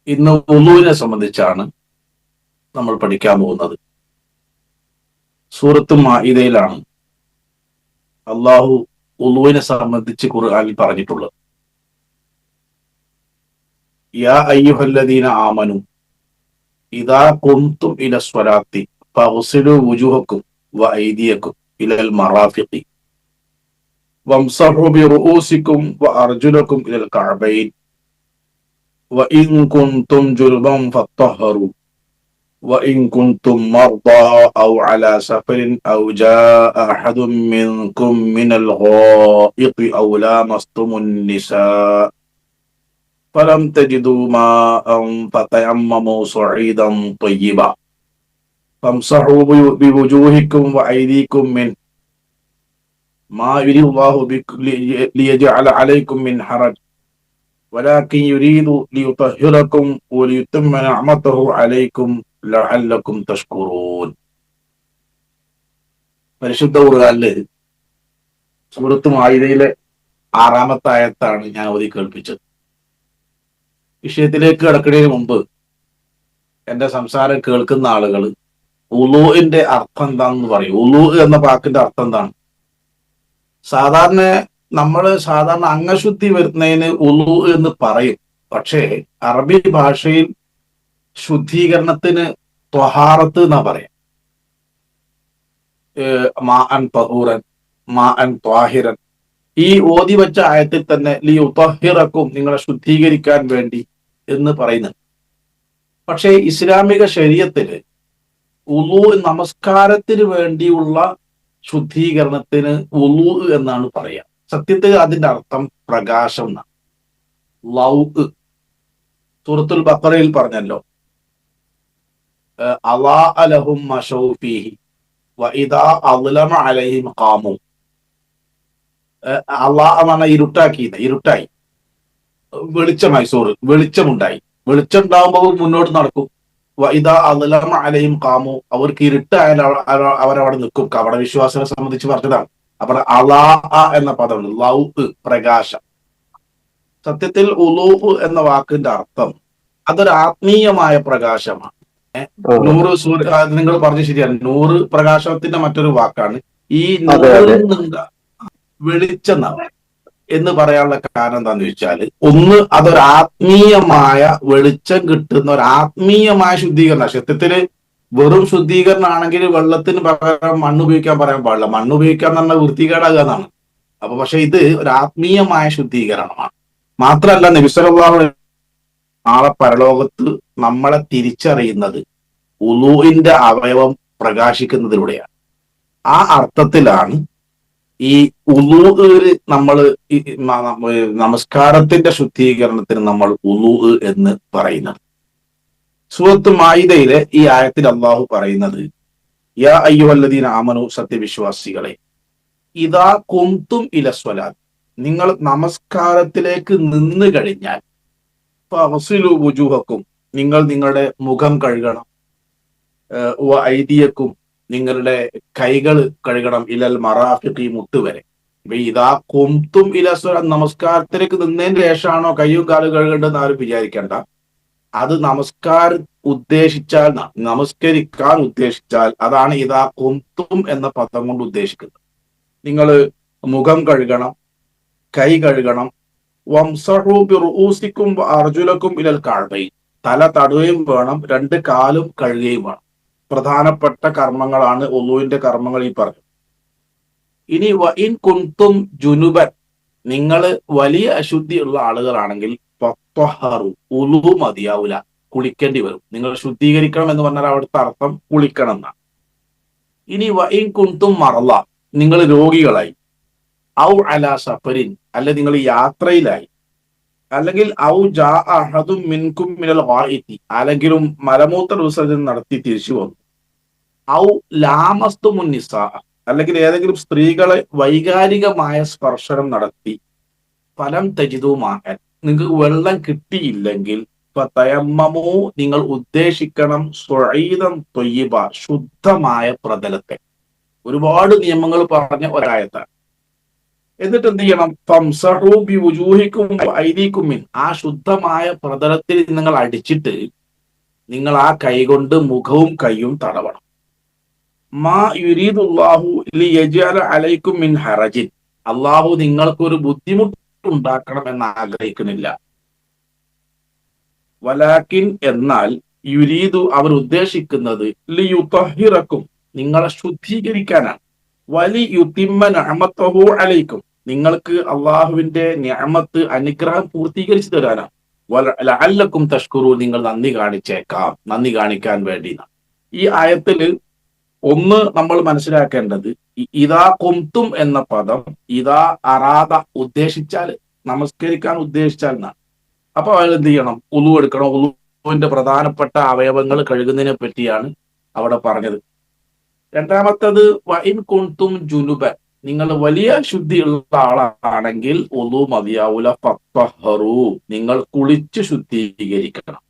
ഇന്ന് വുളൂവിനെ സംബന്ധിച്ചാണ് നമ്മൾ പഠിക്കാൻ പോകുന്നത്. സൂറത്ത് മാഇദയിലാണ് അള്ളാഹു വുളൂവിനെ സംബന്ധിച്ച് ഖുർആനിൽ പറഞ്ഞിട്ടുള്ളത്. യാ അയ്യുഹല്ലദീന ആമനു ഇദാ ഖുംതും ഇലസ്വലാത്തി ഫഗ്സിലു വുജൂഹക്കും വഅയ്ദിയക്കും ഇലൽ മറാഫിഖി വംസഹു ബിറുഊസിക്കും വഅർജുലക്കും ഇലൽ കഅബൈൻ വഇൻ കുൻതും ജുനുബൻ ഫത്തഹറു وإن كنتم مرضى أو على سفر أو جاء أحد منكم من الغائط أو لامستم النساء فلم تجدوا ماء فتيمموا صعيدا طيبا فامسحوا بوجوهكم وأيديكم منه ما يريد الله ليجعل عليكم من حرج ولكن يريد ليطهركم وليتم نعمته عليكم ലഅല്ലക്കും തഷ്കുറൂൻ. പരിശുദ്ധ ഖുർആനിലെ സൂറത്ത് മാഇദയിലെ 6-ാമത്തെ ആയത്താണ് ഞാൻ ഓതി കേൾപ്പിച്ചത്. വിഷയത്തിലേക്ക് കടക്കുന്നതിന് മുമ്പ് എന്റെ സംസാരം കേൾക്കുന്ന ആളുകൾ ഉളൂഇന്റെ അർത്ഥം എന്താണെന്ന് പറയും. ഉളൂ എന്ന വാക്കിന്റെ അർത്ഥം എന്താണ്? സാധാരണ അംഗശുദ്ധി വരുന്നതിന് ഉളൂ എന്ന് പറയും. പക്ഷേ അറബി ഭാഷയിൽ ശുദ്ധീകരണത്തിന് ത്വഹാറത്ത് എന്നാ പറയാം. മാ അൻ തഹൂറൻ, മാ അൻ ത്വാഹിറൻ. ഈ ഓതി വെച്ച ആയത്തിൽ തന്നെ ലിയുതഹിറക്കും, നിങ്ങളെ ശുദ്ധീകരിക്കാൻ വേണ്ടി എന്ന് പറയുന്നുണ്ട്. പക്ഷേ ഇസ്ലാമിക ശരീഅത്തില് വുളൂ, നമസ്കാരത്തിന് വേണ്ടിയുള്ള ശുദ്ധീകരണത്തിന് വുളൂ എന്നാണ് പറയാ. സത്യത്തിൽ അതിന്റെ അർത്ഥം പ്രകാശം എന്നാണ്. ലൗ സൂറത്തുൽ ബഖറയിൽ പറഞ്ഞല്ലോ, അളാഅ ലഹും മശൗ ഫീഹി വഇദാ അളമ അലൈഹിം ഖാമു. അളാഅ എന്ന് പറഞ്ഞാൽ ഇരുട്ടായി, വെളിച്ചമായി, വെളിച്ചമുണ്ടായി. വെളിച്ചം ഉണ്ടാകുമ്പോൾ മുന്നോട്ട് നടക്കും. വഇദാ അളമ അലൈഹിം ഖാമു, അവർക്ക് ഇരുട്ടായാൽ അവരവിടെ നിൽക്കും. കപട വിശ്വാസികളെ സംബന്ധിച്ച് പറഞ്ഞതാണ്. അപ്പോൾ അളാഅ എന്ന പദം ലൗ, പ്രകാശം. സത്യത്തിൽ ഉളൂഹ് എന്ന വാക്കിന്റെ അർത്ഥം അതൊരു ആത്മീയമായ പ്രകാശമാണ്. നൂറ് നിങ്ങൾ പറഞ്ഞ ശരിയാണ്. നൂറ് പ്രകാശത്തിന്റെ മറ്റൊരു വാക്കാണ്. ഈ നൂറിൽ നിന്ന് വെളിച്ചം എന്ന് പറയാനുള്ള കാരണം എന്താന്ന് ചോദിച്ചാൽ, ഒന്ന് അതൊരു ആത്മീയമായ വെളിച്ചം കിട്ടുന്ന ഒരു ആത്മീയമായ ശുദ്ധീകരണം. സത്യത്തില് വെറും ശുദ്ധീകരണമാണെങ്കിൽ വെള്ളത്തിന് പകരം മണ്ണ് ഉപയോഗിക്കാൻ പറയാൻ പാടില്ല. മണ്ണ് ഉപയോഗിക്കാൻ പറഞ്ഞാൽ വൃത്തികേടാകുക എന്നാണ്. അപ്പൊ പക്ഷെ ഇത് ഒരു ആത്മീയമായ ശുദ്ധീകരണമാണ്. മാത്രമല്ല നബി സല്ലല്ലാഹു അലൈഹി നാളെ പരലോകത്ത് നമ്മളെ തിരിച്ചറിയുന്നത് ഉളൂഇന്റെ അവയവം പ്രകാശിക്കുന്നതിലൂടെയാണ്. ആ അർത്ഥത്തിലാണ് ഈ ഉളൂഇ നമ്മൾ നമസ്കാരത്തിന്റെ ശുദ്ധീകരണത്തിന് നമ്മൾ ഉളൂഇ എന്ന് പറയുന്നത്. സൂറത്ത് മാഇദയിലെ ഈ ആയത്തിൽ അള്ളാഹു പറയുന്നത്, യാ അയ്യുഹല്ലദീന ആമനു, സത്യവിശ്വാസികളെ, ഇദാ ഖുംതും ഇലസ്വലാത്ത്, നിങ്ങൾ നമസ്കാരത്തിലേക്ക് നിന്ന് കഴിഞ്ഞാൽ, ഫഗ്സിലു വുജൂഹക്കും, നിങ്ങൾ നിങ്ങളുടെ മുഖം കഴുകണം, വഅയ്ദിയക്കും, നിങ്ങളുടെ കൈകൾ കഴുകണം, ഇലൽ മറാഫിഖി, മുട്ടുവരെ. ഇദാ ഖുംതും ഇലസ്വലാത്ത്, നമസ്കാരത്തിലേക്ക് നിന്നതിന് ശേഷമാണോ കയ്യും കാലും കഴുകേണ്ടതെന്ന് ആരും വിചാരിക്കേണ്ട. അത് നമസ്കാരം ഉദ്ദേശിച്ചാൽ, നമസ്കരിക്കാൻ ഉദ്ദേശിച്ചാൽ അതാണ് ഇദാ ഖുംതും എന്ന പദം കൊണ്ട് ഉദ്ദേശിക്കുന്നത്. നിങ്ങൾ മുഖം കഴുകണം, കൈ കഴുകണം. വംസഹു ബിറുഊസിക്കും വഅർജുലക്കും ഇലൽ കഅബൈൻ, തല തടവുകയും വേണം, 2 കാലും കഴുകുകയും വേണം. പ്രധാനപ്പെട്ട കർമ്മങ്ങളാണ് വുളൂഇന്റെ കർമ്മങ്ങൾ ഈ പറഞ്ഞു. ഇനി വഇൻ കുൻതും ജുനുബൻ, നിങ്ങൾ വലിയ അശുദ്ധിയുള്ള ആളുകളാണെങ്കിൽ ഫത്തഹറു, വുളൂ മതിയാവൂല, കുളിക്കേണ്ടി വരും. നിങ്ങൾ ശുദ്ധീകരിക്കണം എന്ന് പറഞ്ഞാൽ അവിടുത്തെ അർത്ഥം കുളിക്കണം എന്നാണ്. ഇനി വഇൻ കുൻതും മർള, നിങ്ങൾ രോഗികളായി, ഔ അലാ സഫരിൻ, അല്ലെ നിങ്ങൾ യാത്രയിലായി, അല്ലെങ്കിൽ ഔ ജാ അഹദും മിൻകും മിനൽ ഗായിത്തി, ആരെങ്കിലും മലമൂത്ര വിസർജനം നടത്തി തിരിച്ചു വന്നു, ഔ ലാമസ്തുമുൻ നിസാ, അല്ലെങ്കിൽ ഏതെങ്കിലും സ്ത്രീകളെ വൈകാരികമായ സ്പർശനം നടത്തി, ഫലം തജിദു മാഅൻ, നിങ്ങൾക്ക് വെള്ളം കിട്ടിയില്ലെങ്കിൽ, ഫതയമ്മമു, നിങ്ങൾ ഉദ്ദേശിക്കണം, സുഈദൻ ത്വയ്യിബ, ശുദ്ധമായ പ്രതലത്തെ. ഒരുപാട് നിയമങ്ങൾ പറഞ്ഞ ഒരായത്താണ്. എന്നിട്ട് എന്ത് ചെയ്യണം? ഫംസഹു ബിവുജൂഹിക്കും വഅയ്ദീകും മിൻ, ആ ശുദ്ധമായ പ്രതലത്തിൽ നിങ്ങൾ അടിച്ചിട്ട് നിങ്ങൾ ആ കൈകൊണ്ട് മുഖവും കൈയും തടവണം. മാ യുരീദുല്ലാഹു ലിയജ്അല അലൈക്കും മിൻ ഹറജിൻ, അള്ളാഹു നിങ്ങൾക്കൊരു ബുദ്ധിമുട്ടുണ്ടാക്കണം എന്ന് ആഗ്രഹിക്കുന്നില്ല. വലാകിൻ, എന്നാൽ യുരീദു, അവർ ഉദ്ദേശിക്കുന്നത് ലിയുതഹിറക്കും, നിങ്ങളെ ശുദ്ധീകരിക്കാനാണ്. വലി യുതിമ്മ നിഅമതഹു അലൈക്കും, നിങ്ങൾക്ക് അള്ളാഹുവിന്റെ നിഅമത്ത്, അനുഗ്രഹം പൂർത്തീകരിച്ചു തരാനാണ്. ലഅല്ലക്കും തഷ്കുറൂൻ, നിങ്ങൾ നന്ദി കാണിച്ചേക്കാം, നന്ദി കാണിക്കാൻ വേണ്ടി. ഈ ആയത്തില് ഒന്ന് നമ്മൾ മനസ്സിലാക്കേണ്ടത്, ഇദാ ഖുംതും എന്ന പദം ഇദാ അറാദ, ഉദ്ദേശിച്ചാൽ, നമസ്കരിക്കാൻ ഉദ്ദേശിച്ചാൽ എന്നാണ്. അപ്പൊ അയാൾ എന്ത് ചെയ്യണം? ഉളു എടുക്കണം. ഉളുവിന്റെ പ്രധാനപ്പെട്ട അവയവങ്ങൾ കഴുകുന്നതിനെ പറ്റിയാണ് അവിടെ പറഞ്ഞത്. രണ്ടാമത്തത് വഇൻ കുൻതും ജുനുബൻ, നിങ്ങൾ വലിയ ശുദ്ധിയുള്ള ആളാണെങ്കിൽ ഉളു മതിയാവൂല, ഫത്തഹറു, നിങ്ങൾ കുളിച്ച് ശുദ്ധീകരിക്കണം.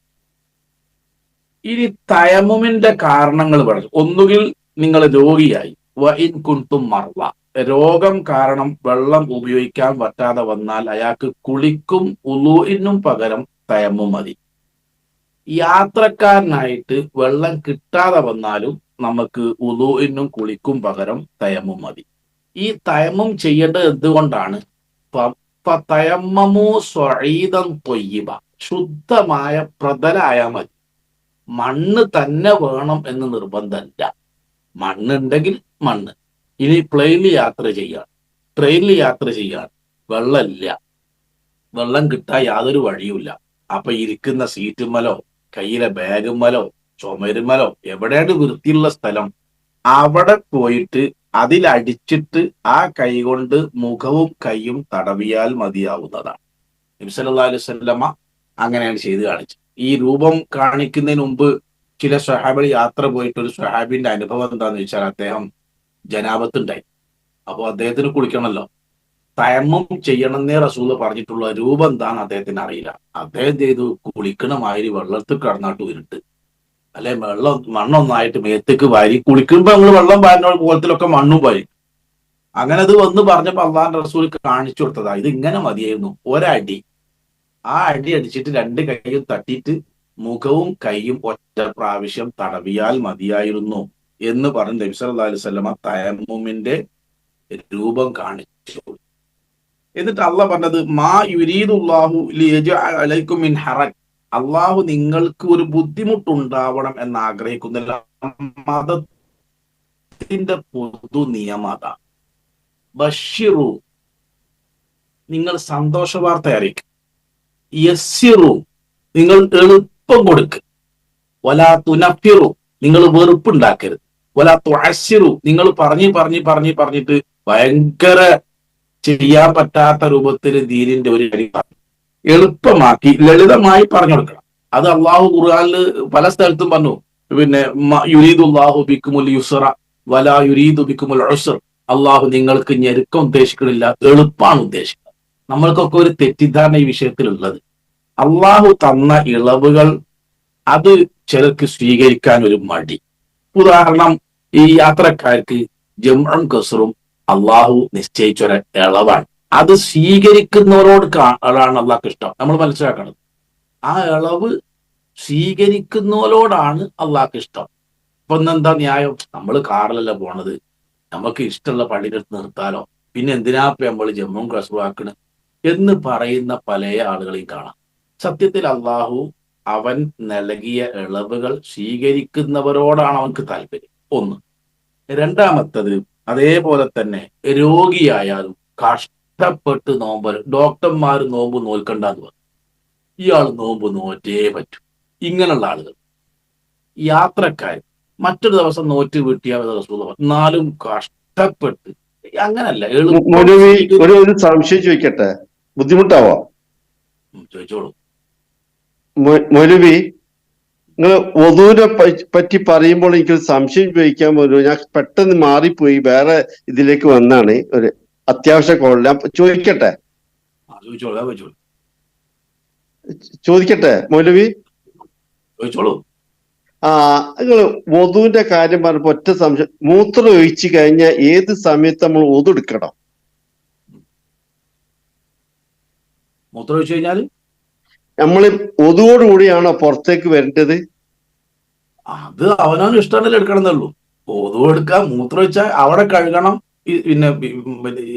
ഇനി തയമ്മുമിന്റെ കാരണങ്ങൾ പറഞ്ഞു. ഒന്നുകിൽ നിങ്ങൾ രോഗിയായി, വഇൻ കുൻതും മർള, രോഗം കാരണം വെള്ളം ഉപയോഗിക്കാൻ പറ്റാതെ വന്നാൽ അയാൾക്ക് കുളിക്കും ഉളൂഇനും പകരം തയമ്മും മതി. യാത്രക്കാരനായിട്ട് വെള്ളം കിട്ടാതെ വന്നാലും നമുക്ക് ഉളൂഇനും കുളിക്കും പകരം തയമ്മും മതി. ഈ തയമ്മും ചെയ്യേണ്ടത് എന്തുകൊണ്ടാണ്? തയമ്മമു സ്വഈദൻ ത്വയ്യിബ, ശുദ്ധമായ പ്രതലായാൽ മതി. മണ്ണ് തന്നെ വേണം എന്ന് നിർബന്ധമില്ല. മണ്ണുണ്ടെങ്കിൽ മണ്ണ്. ഇനി പ്ലെയിനിൽ യാത്ര ചെയ്യാൻ, ട്രെയിനിൽ യാത്ര ചെയ്യാൻ വെള്ളമില്ല, വെള്ളം കിട്ടാൻ യാതൊരു വഴിയുമില്ല. അപ്പൊ ഇരിക്കുന്ന സീറ്റുമലോ കയ്യിലെ ബാഗുമലോ ചുമരുമലോ എവിടെയാണ് വൃത്തിയുള്ള സ്ഥലം, അവിടെ പോയിട്ട് അതിലടിച്ചിട്ട് ആ കൈ കൊണ്ട് മുഖവും കൈയും തടവിയാൽ മതിയാവുന്നതാണ്. നബി സല്ലല്ലാഹു അലൈഹി വസല്ലമ അങ്ങനെയാണ് ചെയ്ത് കാണിച്ചത്. ഈ രൂപം കാണിക്കുന്നതിന് മുമ്പ് ചില സ്വഹാബികൾ യാത്ര പോയിട്ട് ഒരു സ്വഹാബിന്റെ അനുഭവം എന്താന്ന് വെച്ചാൽ, അദ്ദേഹം ജനാപത്തുണ്ടായി. അപ്പൊ അദ്ദേഹത്തിന് കുളിക്കണമല്ലോ, തയമ്മും ചെയ്യണമെന്നേ റസൂല് പറഞ്ഞിട്ടുള്ള രൂപം എന്താന്ന് അദ്ദേഹത്തിന് അറിയില്ല. അദ്ദേഹം ചെയ്തു കുളിക്കണ മാതിരി വെള്ളത്തിൽ കിടന്നാട്ട് ഉരുട്ട്, അല്ലെ മണ്ണൊന്നായിട്ട് മേത്തേക്ക് വാരി, കുളിക്കുമ്പോ നമ്മൾ വെള്ളം വാരുന്ന കോലത്തിലൊക്കെ മണ്ണും വാരി. അങ്ങനെ അത് വന്ന് പറഞ്ഞപ്പോ അള്ളാഹുവിന്റെ റസൂൽ കാണിച്ചു കൊടുത്തതാ, ഇത് ഇങ്ങനെ മതിയായിരുന്നു, ഒരടി. ആ അടി അടിച്ചിട്ട് രണ്ട് കൈയും തട്ടിയിട്ട് മുഖവും കൈയും ഒറ്റ പ്രാവശ്യം തടവിയാൽ മതിയായിരുന്നു എന്ന് പറഞ്ഞ് നബി സല്ലല്ലാഹു അലൈഹി വസല്ലമ തയമ്മുമിന്റെ രൂപം കാണിച്ചു. എന്നിട്ട് അള്ളാഹ് പറഞ്ഞത് മാ യുരീദുല്ലാഹു ലിയജ്അല അലൈക്കും മിൻ ഹറജ്, അള്ളാഹു നിങ്ങൾക്ക് ഒരു ബുദ്ധിമുട്ടുണ്ടാവണം എന്ന് ആഗ്രഹിക്കുന്നില്ല. മതത്തിന്റെ പൊതു നിയമത ബഷിറു, നിങ്ങൾ സന്തോഷ വാർത്ത അറിയിക്കും. യസ്സിറു, നിങ്ങൾ എളുപ്പം കൊടുക്ക്. വലാ തുനഫിറു, നിങ്ങൾ വെറുപ്പുണ്ടാക്കരുത്. വലാ തുഅസ്സിറു, നിങ്ങൾ പറഞ്ഞിട്ട് ഭയങ്കര ചെയ്യാൻ പറ്റാത്ത രൂപത്തിൽ ദീനിന്റെ ഒരു എളുപ്പമാക്കി ലളിതമായി പറഞ്ഞു കൊടുക്കണം. അത് അള്ളാഹു ഖുർആനിൽ പല സ്ഥലത്തും പറഞ്ഞു. പിന്നെ യുരീദുല്ലാഹു ബിക്കുമുൽ യുസ്റ വലാ യുരീദു ബിക്കുമുൽ ഉസ്ർ, അള്ളാഹു നിങ്ങൾക്ക് ഞെരുക്കം ഉദ്ദേശിക്കുന്നില്ല, എളുപ്പമാണ് ഉദ്ദേശിക്കുന്നത്. നമ്മൾക്കൊക്കെ ഒരു തെറ്റിദ്ധാരണ ഈ വിഷയത്തിലുള്ളത്. അള്ളാഹു തന്ന ഇളവുകൾ അത് ചിലർക്ക് സ്വീകരിക്കാൻ ഒരു മടി. ഉദാഹരണം, ഈ യാത്രക്കാർക്ക് ജംഉം കസ്റും അള്ളാഹു നിശ്ചയിച്ചൊരു ഇളവാണ്. അത് സ്വീകരിക്കുന്നവരോട് ആണ് അള്ളാഹ്ക്ക് ഇഷ്ടം. നമ്മൾ മനസ്സിലാക്കണം, ആ ഇളവ് സ്വീകരിക്കുന്നവരോടാണ് അള്ളാഹ്ക്ക് ഇഷ്ടം. ഇപ്പൊ എന്താ ന്യായം? നമ്മൾ കാറിലല്ല പോണത്, നമുക്ക് ഇഷ്ടമുള്ള പള്ളിയുടെ അടുത്ത് നിർത്താലോ, പിന്നെ എന്തിനാ നമ്മൾ ജമ്മും കസ്റും ആക്കണ് എന്ന് പറയുന്ന പല ആളുകളെയും കാണാം. സത്യത്തിൽ അള്ളാഹു അവൻ നൽകിയ ഇളവുകൾ സ്വീകരിക്കുന്നവരോടാണ് അവൻക്ക് താല്പര്യം. ഒന്ന്. രണ്ടാമത്തത്, അതേപോലെ തന്നെ രോഗിയായാലും കഷ്ടപ്പെട്ട് നോമ്പ്, ഡോക്ടർമാർ നോമ്പ് നോൽക്കണ്ടെന്ന് പറഞ്ഞു, ഇയാൾ നോമ്പ് നോറ്റേ പറ്റൂ. ഇങ്ങനെയുള്ള ആളുകൾ. യാത്രക്കാർ മറ്റൊരു ദിവസം നോറ്റ് വീട്ടിയാൽ എന്നാലും കഷ്ടപ്പെട്ട്, അങ്ങനല്ല. ഒരു സംശയം ചോദിക്കട്ടെ, ബുദ്ധിമുട്ടാവോ? ചോദിച്ചോളൂ. മൗലവി, നിങ്ങൾ വധുവിനെ പറ്റി പറയുമ്പോൾ എനിക്കൊരു സംശയം ചോദിക്കാൻ പോലും, ഞാൻ പെട്ടെന്ന് മാറിപ്പോയി, വേറെ ഇതിലേക്ക് വന്നാണ്, ഒരു അത്യാവശ്യ കോൾ. ഞാൻ ചോദിക്കട്ടെ മൗലവി? ചോദിച്ചോളൂ. നിങ്ങൾ വധുവിന്റെ കാര്യം പറഞ്ഞപ്പോ ഒറ്റ സംശയം, മൂത്രം ഒഴിച്ചു കഴിഞ്ഞാൽ ഏത് സമയത്ത് നമ്മൾ വധു എടുക്കണം? മൂത്രം ഒഴിച്ചു കഴിഞ്ഞാൽ നമ്മൾ ഒതുവോടുകൂടിയാണോ പുറത്തേക്ക് വരേണ്ടത്? അത് അവനവന് ഇഷ്ടമുണ്ടെങ്കിൽ എടുക്കണം എന്നുള്ളൂ. ഒതു എടുക്കുക, മൂത്രം ഒഴിച്ചാൽ അവിടെ കഴുകണം, പിന്നെ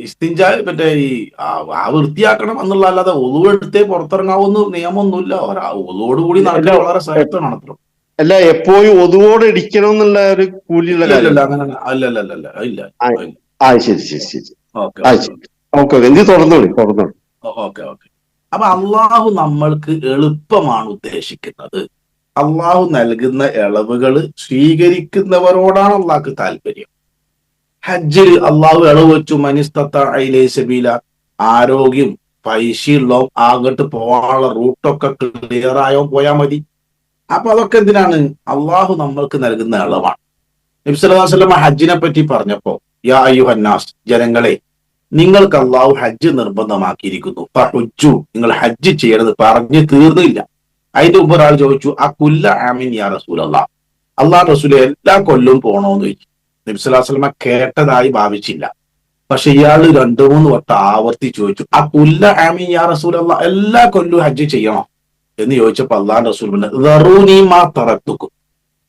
ഇസ്തിഞ്ച മറ്റേ ഈ ആ വൃത്തിയാക്കണം എന്നുള്ള, അല്ലാതെ ഒതു എടുത്തേ പുറത്തിറങ്ങാവുന്ന നിയമമൊന്നുമില്ല. ഒതുവോട് കൂടി അല്ല നടക്കൽ വളരെ ശ്രേഷ്ഠമാണ് അത്ര. അല്ല, എപ്പോഴും ഒതുവോടെ ഇടിക്കണം എന്നുള്ള ഒരു കൂലിയുള്ള ഇല്ല ഇല്ല കാര്യം. അങ്ങനെ അല്ല ഇല്ല. ശരി ശരി ശരി. ഓക്കെ ശരി. ഓക്കെ ഓക്കെ, എന്ത് തുറന്നോളി. Okay okay. അപ്പൊ അള്ളാഹു നമ്മൾക്ക് എളുപ്പമാണ് ഉദ്ദേശിക്കുന്നത്. അള്ളാഹു നൽകുന്ന ഇളവുകൾ സ്വീകരിക്കുന്നവരോടാണ് അള്ളാഹ്ക്ക് താല്പര്യം. ഹജ്ജിൽ അള്ളാഹു ഇളവ് വെച്ചു, മനിസ്തത്തഇലൈഹി സബീല, ആരോഗ്യം പൈസയുള്ള അങ്ങോട്ട് പോകാനുള്ള റൂട്ടൊക്കെ ക്ലിയർ ആയോ പോയാൽ മതി. അപ്പൊ അതൊക്കെ എന്തിനാണ്? അള്ളാഹു നമ്മൾക്ക് നൽകുന്ന ഇളവാണ്. നബി സല്ലല്ലാഹു അലൈഹി വസല്ലം ഹജ്ജിനെ പറ്റി പറഞ്ഞപ്പോ, യാ അയ്യുഹന്നാസ്, ജനങ്ങളെ, നിങ്ങൾക്ക് അള്ളാഹു ഹജ്ജ് നിർബന്ധമാക്കിയിരിക്കുന്നു. ഫഹുജ്ജു, നിങ്ങൾ ഹജ്ജ് ചെയ്യരുത് പറഞ്ഞു തീർന്നില്ല. അതിന്റെ മുമ്പ് ഒരാൾ ചോദിച്ചു, ആ കുല്ല ആമീൻ യാ റസൂലല്ലാഹ്, അള്ളാഹ് റസൂലെ എല്ലാ കൊല്ലവും പോണോന്ന് ചോദിച്ചു. നബി സല്ലല്ലാഹു അലൈഹി വസല്ലം കേട്ടതായി ഭാവിച്ചില്ല. പക്ഷെ ഇയാൾ 2-3 വട്ടം ആവർത്തി ചോദിച്ചു, ആ കുല്ല ആമീൻ യാ റസൂലല്ലാഹ്, എല്ലാ കൊല്ലവും ഹജ്ജ് ചെയ്യണോ എന്ന് ചോദിച്ചപ്പോ അള്ളാഹ് റസൂൽ പറഞ്ഞു, ദറൂനി മാ തറക്തുക്കും,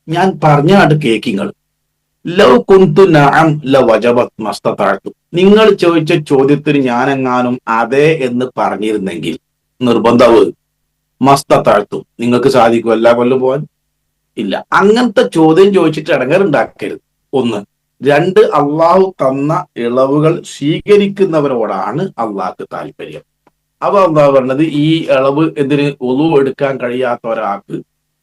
ഞാൻ പറഞ്ഞാട്ട് കേക്കിങ്ങൾ, ലൗ കുന്തു നഅം ലവജബത് മസ്തതഅതു, നിങ്ങൾ ചോദിച്ച ചോദ്യത്തിന് ഞാനെങ്ങാനും അതെ എന്ന് പറഞ്ഞിരുന്നെങ്കിൽ നിർബന്ധവ് മസ്തതഅതു, നിങ്ങൾക്ക് സാധിക്കും എല്ലാ കൊല്ലം പോകാൻ? ഇല്ല. അങ്ങനത്തെ ചോദ്യം ചോദിച്ചിട്ട് ഇടങ്ങേറുണ്ടാക്കരുത്. ഒന്ന്. രണ്ട്, അള്ളാഹു തന്ന ഇളവുകൾ സ്വീകരിക്കുന്നവരോടാണ് അള്ളാഹ്ക്ക് താല്പര്യം. അപ്പൊ എന്താ പറഞ്ഞത്, ഈ ഇളവ് എന്തിന്? ഒളു എടുക്കാൻ കഴിയാത്ത ഒരാൾക്ക്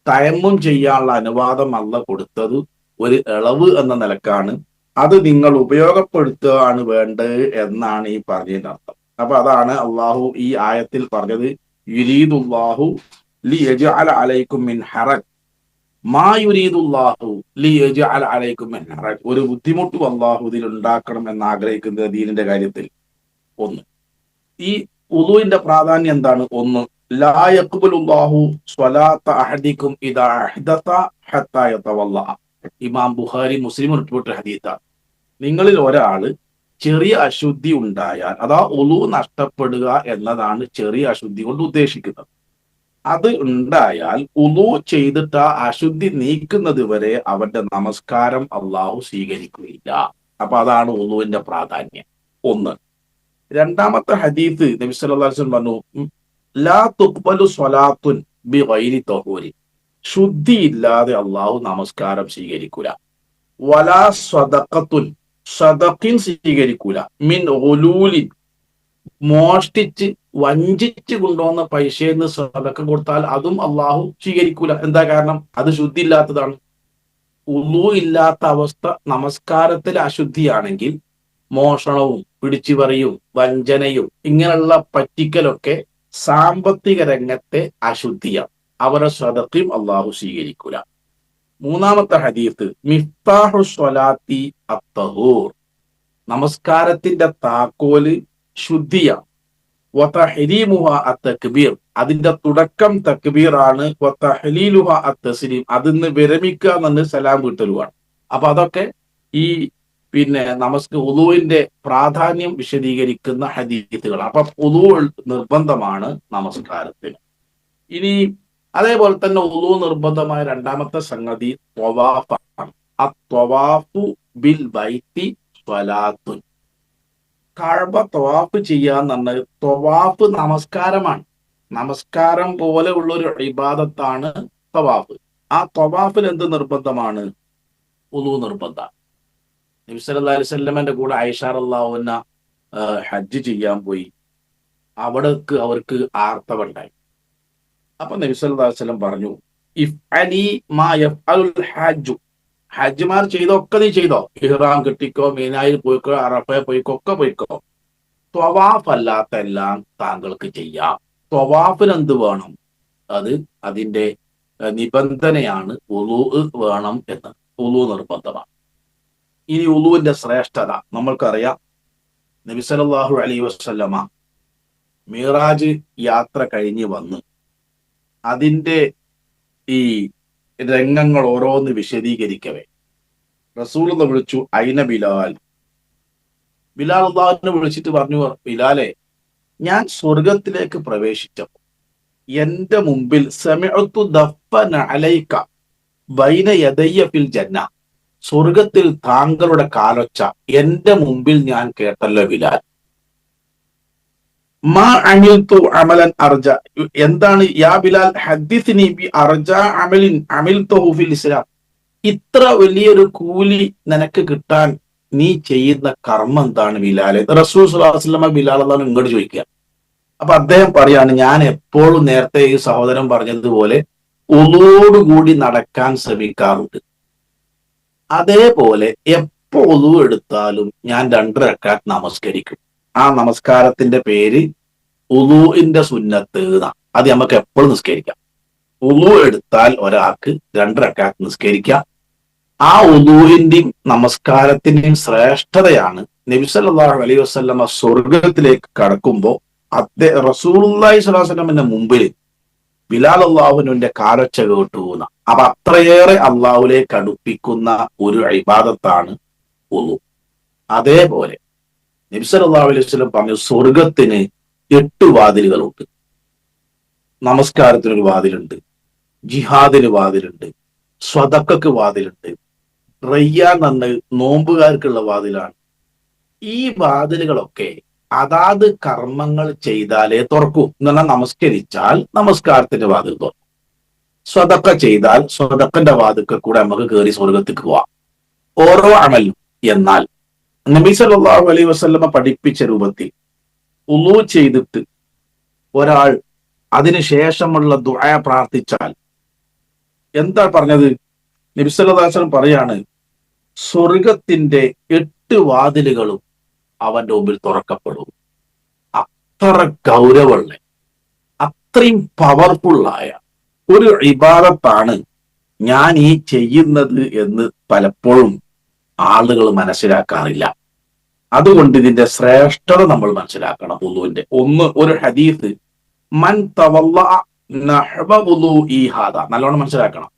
തയമ്മും ചെയ്യാനുള്ള അനുവാദം അള്ളാഹ് കൊടുത്തത് ഒരു ഇളവ് എന്ന നിലക്കാണ്. അത് നിങ്ങൾ ഉപയോഗപ്പെടുത്തുകയാണ് വേണ്ടത് എന്നാണ് ഈ പറഞ്ഞതിന്റെ അർത്ഥം. അപ്പൊ അതാണ് അള്ളാഹു ഈ ആയത്തിൽ പറഞ്ഞത്, യുരീദുല്ലാഹു ലിയജ്അല അലൈക്കും മിൻ ഹറജ് മാ യുരീദുല്ലാഹു ലിയജ്അല അലൈക്കും മിൻ ഹറജ്, ഒരു ബുദ്ധിമുട്ടും അള്ളാഹു ഇതിൽ ഉണ്ടാക്കണം എന്ന് ആഗ്രഹിക്കുന്നത് ദീനിന്റെ കാര്യത്തിൽ. ഒന്ന്, ഈ ഉളുവിന്റെ പ്രാധാന്യം എന്താണ്? ഒന്ന്, ലാ യഖ്ബലുല്ലാഹു സ്വലാത്ത അഹദിക്കും ഇദാ അഹ്ദത ഹത്താ യതവല്ല. ഇമാം ബുഖാരി മുസ്ലിം റിപ്പോർട്ട് ഹദീസാണ്. നിങ്ങളിൽ ഒരാള് ചെറിയ അശുദ്ധി ഉണ്ടായാൽ, അതാ ഉളു നഷ്ടപ്പെടുക എന്നതാണ് ചെറിയ അശുദ്ധി കൊണ്ട് ഉദ്ദേശിക്കുന്നത്. അത് ഉണ്ടായാൽ ഉളു ചെയ്തിട്ട് ആ അശുദ്ധി നീക്കുന്നത് വരെ അവന്റെ നമസ്കാരം അള്ളാഹു സ്വീകരിക്കുകയില്ല. അപ്പൊ അതാണ് ഉളുവിന്റെ പ്രാധാന്യം. ഒന്ന്. രണ്ടാമത്തെ ഹദീസ് നബി സല്ലല്ലാഹു അലൈഹി വസല്ലം പറഞ്ഞു, ലാ തുഖ്ബലു സ്വലാത്തുൻ ബിഗൈരി തഹൂരി, ശുദ്ധിയില്ലാതെ അള്ളാഹു നമസ്കാരം സ്വീകരിക്കൂല. വലാ സ്വദഖത്തുൻ, സദഖിൻ സ്വീകരിക്കൂല. മിൻ ഗുലൂലിൻ, മോഷ്ടിച്ച് വഞ്ചിച്ച് കൊണ്ടുവന്ന പൈസയിൽ നിന്ന് സദഖ കൊടുത്താൽ അതും അള്ളാഹു സ്വീകരിക്കൂല. എന്താ കാരണം? അത് ശുദ്ധി ഇല്ലാത്തതാണ്. ഉളു ഇല്ലാത്ത അവസ്ഥ നമസ്കാരത്തിൽ അശുദ്ധിയാണെങ്കിൽ മോഷണവും പിടിച്ചുപറിയും വഞ്ചനയും ഇങ്ങനെയുള്ള പറ്റിക്കലൊക്കെ സാമ്പത്തിക രംഗത്തെ അശുദ്ധിയാണ്. അവരെ സ്വതക്കും അള്ളാഹു സ്വീകരിക്കൂല. മൂന്നാമത്തെ ഹദീസ്, മിഫ്താഹു സ്വലാത്തി അത്തഹൂർ, നമസ്കാരത്തിന്റെ താക്കോല് ശുദ്ധിയാണ്. വതഹ്രീമുഹ അത്തക്ബീർ, അതിന്റെ തുടക്കം തക്ബീർ ആണ്. വതഹ്ലീലുഹ അത്തസ്ലീം, അതിന്ന് വിരമിക്കുക എന്നു സലാം വീട്ടലുമാണ്. അപ്പൊ അതൊക്കെ ഈ പിന്നെ ഉളുവിന്റെ പ്രാധാന്യം വിശദീകരിക്കുന്ന ഹദീസുകൾ. അപ്പൊ ഉളു നിർബന്ധമാണ് നമസ്കാരത്തിന്. ഇനി അതേപോലെ തന്നെ ഉളു നിർബന്ധമായ രണ്ടാമത്തെ സംഗതി ത്വവാഫാണ്. അത്വവാഫു ബിൽ ബൈത്തി സ്വലാത്തുൻ, കഅബ ത്വവാഫ് ചെയ്യാന്ന് പറഞ്ഞത് ത്വവാഫ് നമസ്കാരമാണ്. നമസ്കാരം പോലെ ഉള്ള ഒരു ഇബാദത്താണ് ത്വവാഫ്. ആ ത്വവാഫിൽ എന്ത് നിർബന്ധമാണ്? ഉളു നിർബന്ധമാണ്. നബി സല്ലല്ലാഹു അലൈഹി വസല്ലമയുടെ കൂടെ ആയിഷ റളിയല്ലാഹു അൻഹ ഹജ്ജ് ചെയ്യാൻ പോയി. അവിടേക്ക് അവർക്ക് ആർത്തവുണ്ടായി. അപ്പൊ നബി സല്ലല്ലാഹു അലൈഹി വസല്ലം പറഞ്ഞു, ഇഫ്അലി മാ യഫ്അലുൽ ഹജ്ജു, ഹജ്ജ്മാർ ചെയ്തൊക്കെ നീ ചെയ്തോ, ഇഹ്റാം കെട്ടിക്കോ, മീനായിൽ പോയിക്കോ, അറഫയിൽ പോയിക്കോ, ഒക്കെ പോയിക്കോ. ത്വവാഫ് അല്ലാത്ത എല്ലാം താങ്കൾക്ക് ചെയ്യാം. ത്വവാഫിന് എന്ത് വേണം? അത് അതിന്റെ നിബന്ധനയാണ് ഉളു വേണം എന്ന്. ഉളു നിർബന്ധമാണ്. ഇനി ഉളുവിന്റെ ശ്രേഷ്ഠത നമ്മൾക്കറിയാം. നബി സല്ലല്ലാഹു അലൈഹി വസല്ലമ മിറാജ് യാത്ര കഴിഞ്ഞ് വന്ന് അതിന്റെ ഈ രംഗങ്ങൾ ഓരോന്ന് വിശദീകരിക്കവേ റസൂൽ വിളിച്ചു, ഐന ബിലാൽ. ബിലാൽ അള്ളാഹുവിനെ വിളിച്ചിട്ട് പറഞ്ഞു, ബിലാലെ, ഞാൻ സ്വർഗത്തിലേക്ക് പ്രവേശിച്ചപ്പോൾ എന്റെ മുമ്പിൽ സമിഅ്തു ദഫ്ഫന അലൈക ബൈന യദയ്യ ഫിൽ ജന്ന, സ്വർഗത്തിൽ താങ്കളുടെ കാലൊച്ച എന്റെ മുമ്പിൽ ഞാൻ കേട്ടല്ലോ ബിലാൽ. മാ അമിൽതു അമലൻ അർജ, എന്താണ് യാ ബിലാൽ ഹദ്ദിസ്നി ബി അർജ അമലിൻ അമിൽതുഹു ഫിൽ ഇസ്ലാം, ഇത്ര വലിയൊരു കൂലി നിനക്ക് കിട്ടാൻ നീ ചെയ്യുന്ന കർമ്മം എന്താണ് ബിലാലെ? റസൂൽ സ്വല്ലല്ലാഹു അലൈഹി വസല്ലം ബിലാൽ അതാണ് ഇങ്ങോട്ട് ചോദിക്കുക. അപ്പൊ അദ്ദേഹം പറയാണ്, ഞാൻ എപ്പോഴും നേരത്തെ ഈ സഹോദരൻ പറഞ്ഞതുപോലെ ഒളോടുകൂടി നടക്കാൻ ശ്രമിക്കാറുണ്ട്. അതേപോലെ എപ്പോ ഒളു എടുത്താലും ഞാൻ 2 റക്അത്ത് നമസ്കരിക്കും. ആ നമസ്കാരത്തിന്റെ പേര് ഉളൂഇന്റെ സുന്നത്ത് എന്നാ. അത് നമുക്ക് എപ്പോഴും നിസ്കരിക്കാം. ഉളു എടുത്താൽ ഒരാൾക്ക് 2 റക്അത്ത് നിസ്കരിക്കാം. ആ ഉളൂഹിന്റെയും നമസ്കാരത്തിന്റെയും ശ്രേഷ്ഠതയാണ് നബി സല്ലല്ലാഹു അലൈഹി വസല്ലമ സ്വർഗത്തിലേക്ക് കടക്കുമ്പോൾ റസൂലുള്ളാഹി സ്വല്ലല്ലാഹു അലൈഹി വസല്ലമയുടെ മുമ്പിൽ ബിലാൽ അല്ലാഹുവിന്റെ കാലൊച്ച കേട്ടു എന്ന്. അപ്പൊ അത്രയേറെ അള്ളാഹുലേക്ക് അടുപ്പിക്കുന്ന ഒരു ഇബാദത്താണ് ഉളു. അതേപോലെ നബി സല്ലല്ലാഹു അലൈഹി വസല്ലം പറഞ്ഞു, സ്വർഗത്തിന് 8 വാതിലുകളുണ്ട്. നമസ്കാരത്തിനൊരു വാതിലുണ്ട്, ജിഹാദിന് വാതിലുണ്ട്, സ്വതക്കക്ക് വാതിലുണ്ട്, റയ്യാൻ എന്ന നോമ്പുകാർക്കുള്ള വാതിലാണ്. ഈ വാതിലുകളൊക്കെ അതാത് കർമ്മങ്ങൾ ചെയ്താലേ തുറക്കൂ. എന്ന് പറഞ്ഞാൽ നമസ്കരിച്ചാൽ നമസ്കാരത്തിന്റെ വാതിൽ തുറക്കും, സ്വതക്ക ചെയ്താൽ സ്വതക്കന്റെ വാതിൽക്ക് കൂടെ നമുക്ക് കയറി സ്വർഗത്തേക്ക് പോവാം, ഓരോ അമലും. എന്നാൽ നബി സല്ലല്ലാഹു അലൈഹി വസല്ലമ പഠിപ്പിച്ച രൂപത്തിൽ ഉളൂ ചെയ്തിട്ട് ഒരാൾ അതിനുശേഷമുള്ള ദുആ പ്രാർത്ഥിച്ചാൽ എന്താ പറഞ്ഞത്? നബി സല്ലല്ലാഹു അലൈഹി വസല്ലം പറയാണ്, സ്വർഗത്തിന്റെ 8 വാതിലുകളും അവന്റെ മുമ്പിൽ തുറക്കപ്പെടും. അത്ര ഗൗരവമുള്ള, അത്രയും പവർഫുള്ളായ ഒരു ഇബാദത്താണ് ഞാൻ ഈ ചെയ്യുന്നത് എന്ന് പലപ്പോഴും ആളുകൾ മനസ്സിലാക്കാറില്ല. അതുകൊണ്ട് ഇതിന്റെ ശ്രേഷ്ഠത നമ്മൾ മനസ്സിലാക്കണം. വുളൂന്റെ ഒരു ഹദീസ്, മൻ തവല്ലഅ നഹ്വ വുളൂഇ ഹാദാ, നല്ലോണം മനസ്സിലാക്കണം.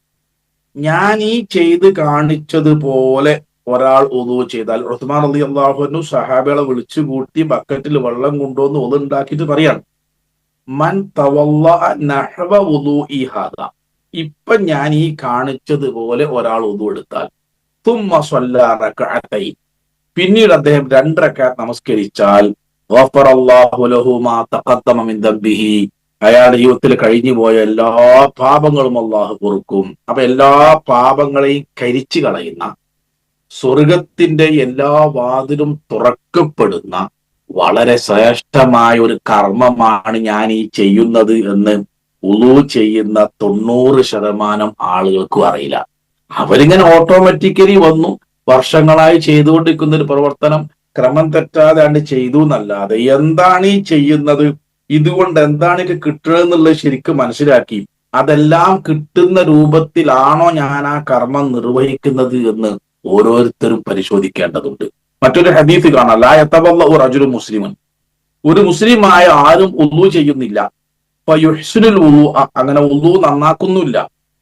ഞാൻ ഈ ചെയ്ത് കാണിച്ചതുപോലെ ഒരാൾ ഉളൂ ചെയ്താൽ, ഉസ്മാൻ റളിയല്ലാഹു അൻഹു സഹാബികളെ വിളിച്ചു കൂട്ടി ബക്കറ്റിൽ വെള്ളം കൊണ്ടുവന്ന് ഉളു ഉണ്ടാക്കിയിട്ട് പറയാണ്, മൻ തവല്ലഅ നഹ്വ വുളൂഇ ഹാദാ, ഇപ്പൊ ഞാൻ ഈ കാണിച്ചതുപോലെ ഒരാൾ ഉളു എടുത്താൽ, തുമ്മ സ്വല്ലാ റക്അതൈൻ, പിന്നീട് അദ്ദേഹം 2 റക്അത്ത് നമസ്കരിച്ചാൽ, ഗഫറല്ലാഹു ലഹു മാ തഖദ്ദമ മിൻ ദംബിഹി, അയാളുടെ ജീവിതത്തിൽ കഴിഞ്ഞു പോയ എല്ലാ പാപങ്ങളും അള്ളാഹു പൊറുക്കും. അപ്പൊ എല്ലാ പാപങ്ങളെയും കരിച്ചു കളയുന്ന, സ്വർഗത്തിന്റെ എല്ലാ വാതിലും തുറക്കപ്പെടുന്ന വളരെ ശ്രേഷ്ഠമായ ഒരു കർമ്മമാണ് ഞാൻ ഈ ചെയ്യുന്നത് എന്ന് ഉളൂ ചെയ്യുന്ന 90% ആളുകൾക്കും അറിയില്ല. അവരിങ്ങനെ ഓട്ടോമാറ്റിക്കലി വന്നു വർഷങ്ങളായി ചെയ്തുകൊണ്ടിരിക്കുന്ന ഒരു പ്രവർത്തനം ക്രമം തെറ്റാതെ ചെയ്തു എന്നല്ലാതെ എന്താണ് ഈ ചെയ്യുന്നത്, ഇതുകൊണ്ട് എന്താണ് ഇത് കിട്ടുന്നത് എന്നുള്ളത് ശരിക്കും മനസ്സിലാക്കി അതെല്ലാം കിട്ടുന്ന രൂപത്തിലാണോ ഞാൻ ആ കർമ്മം നിർവഹിക്കുന്നത് എന്ന് ഓരോരുത്തരും പരിശോധിക്കേണ്ടതുണ്ട്. മറ്റൊരു ഹദീസ് കാണാം, ലാ യതവല്ലഉ റജുലുൻ മുസ്ലിമൻ, ഒരു മുസ്ലിമായ ആരും ഉളൂ ചെയ്യുന്നില്ല, ഫയുഹ്സിനുൽ വുളൂ, അങ്ങനെ ഉളൂ നന്നാക്കുന്നില്ല,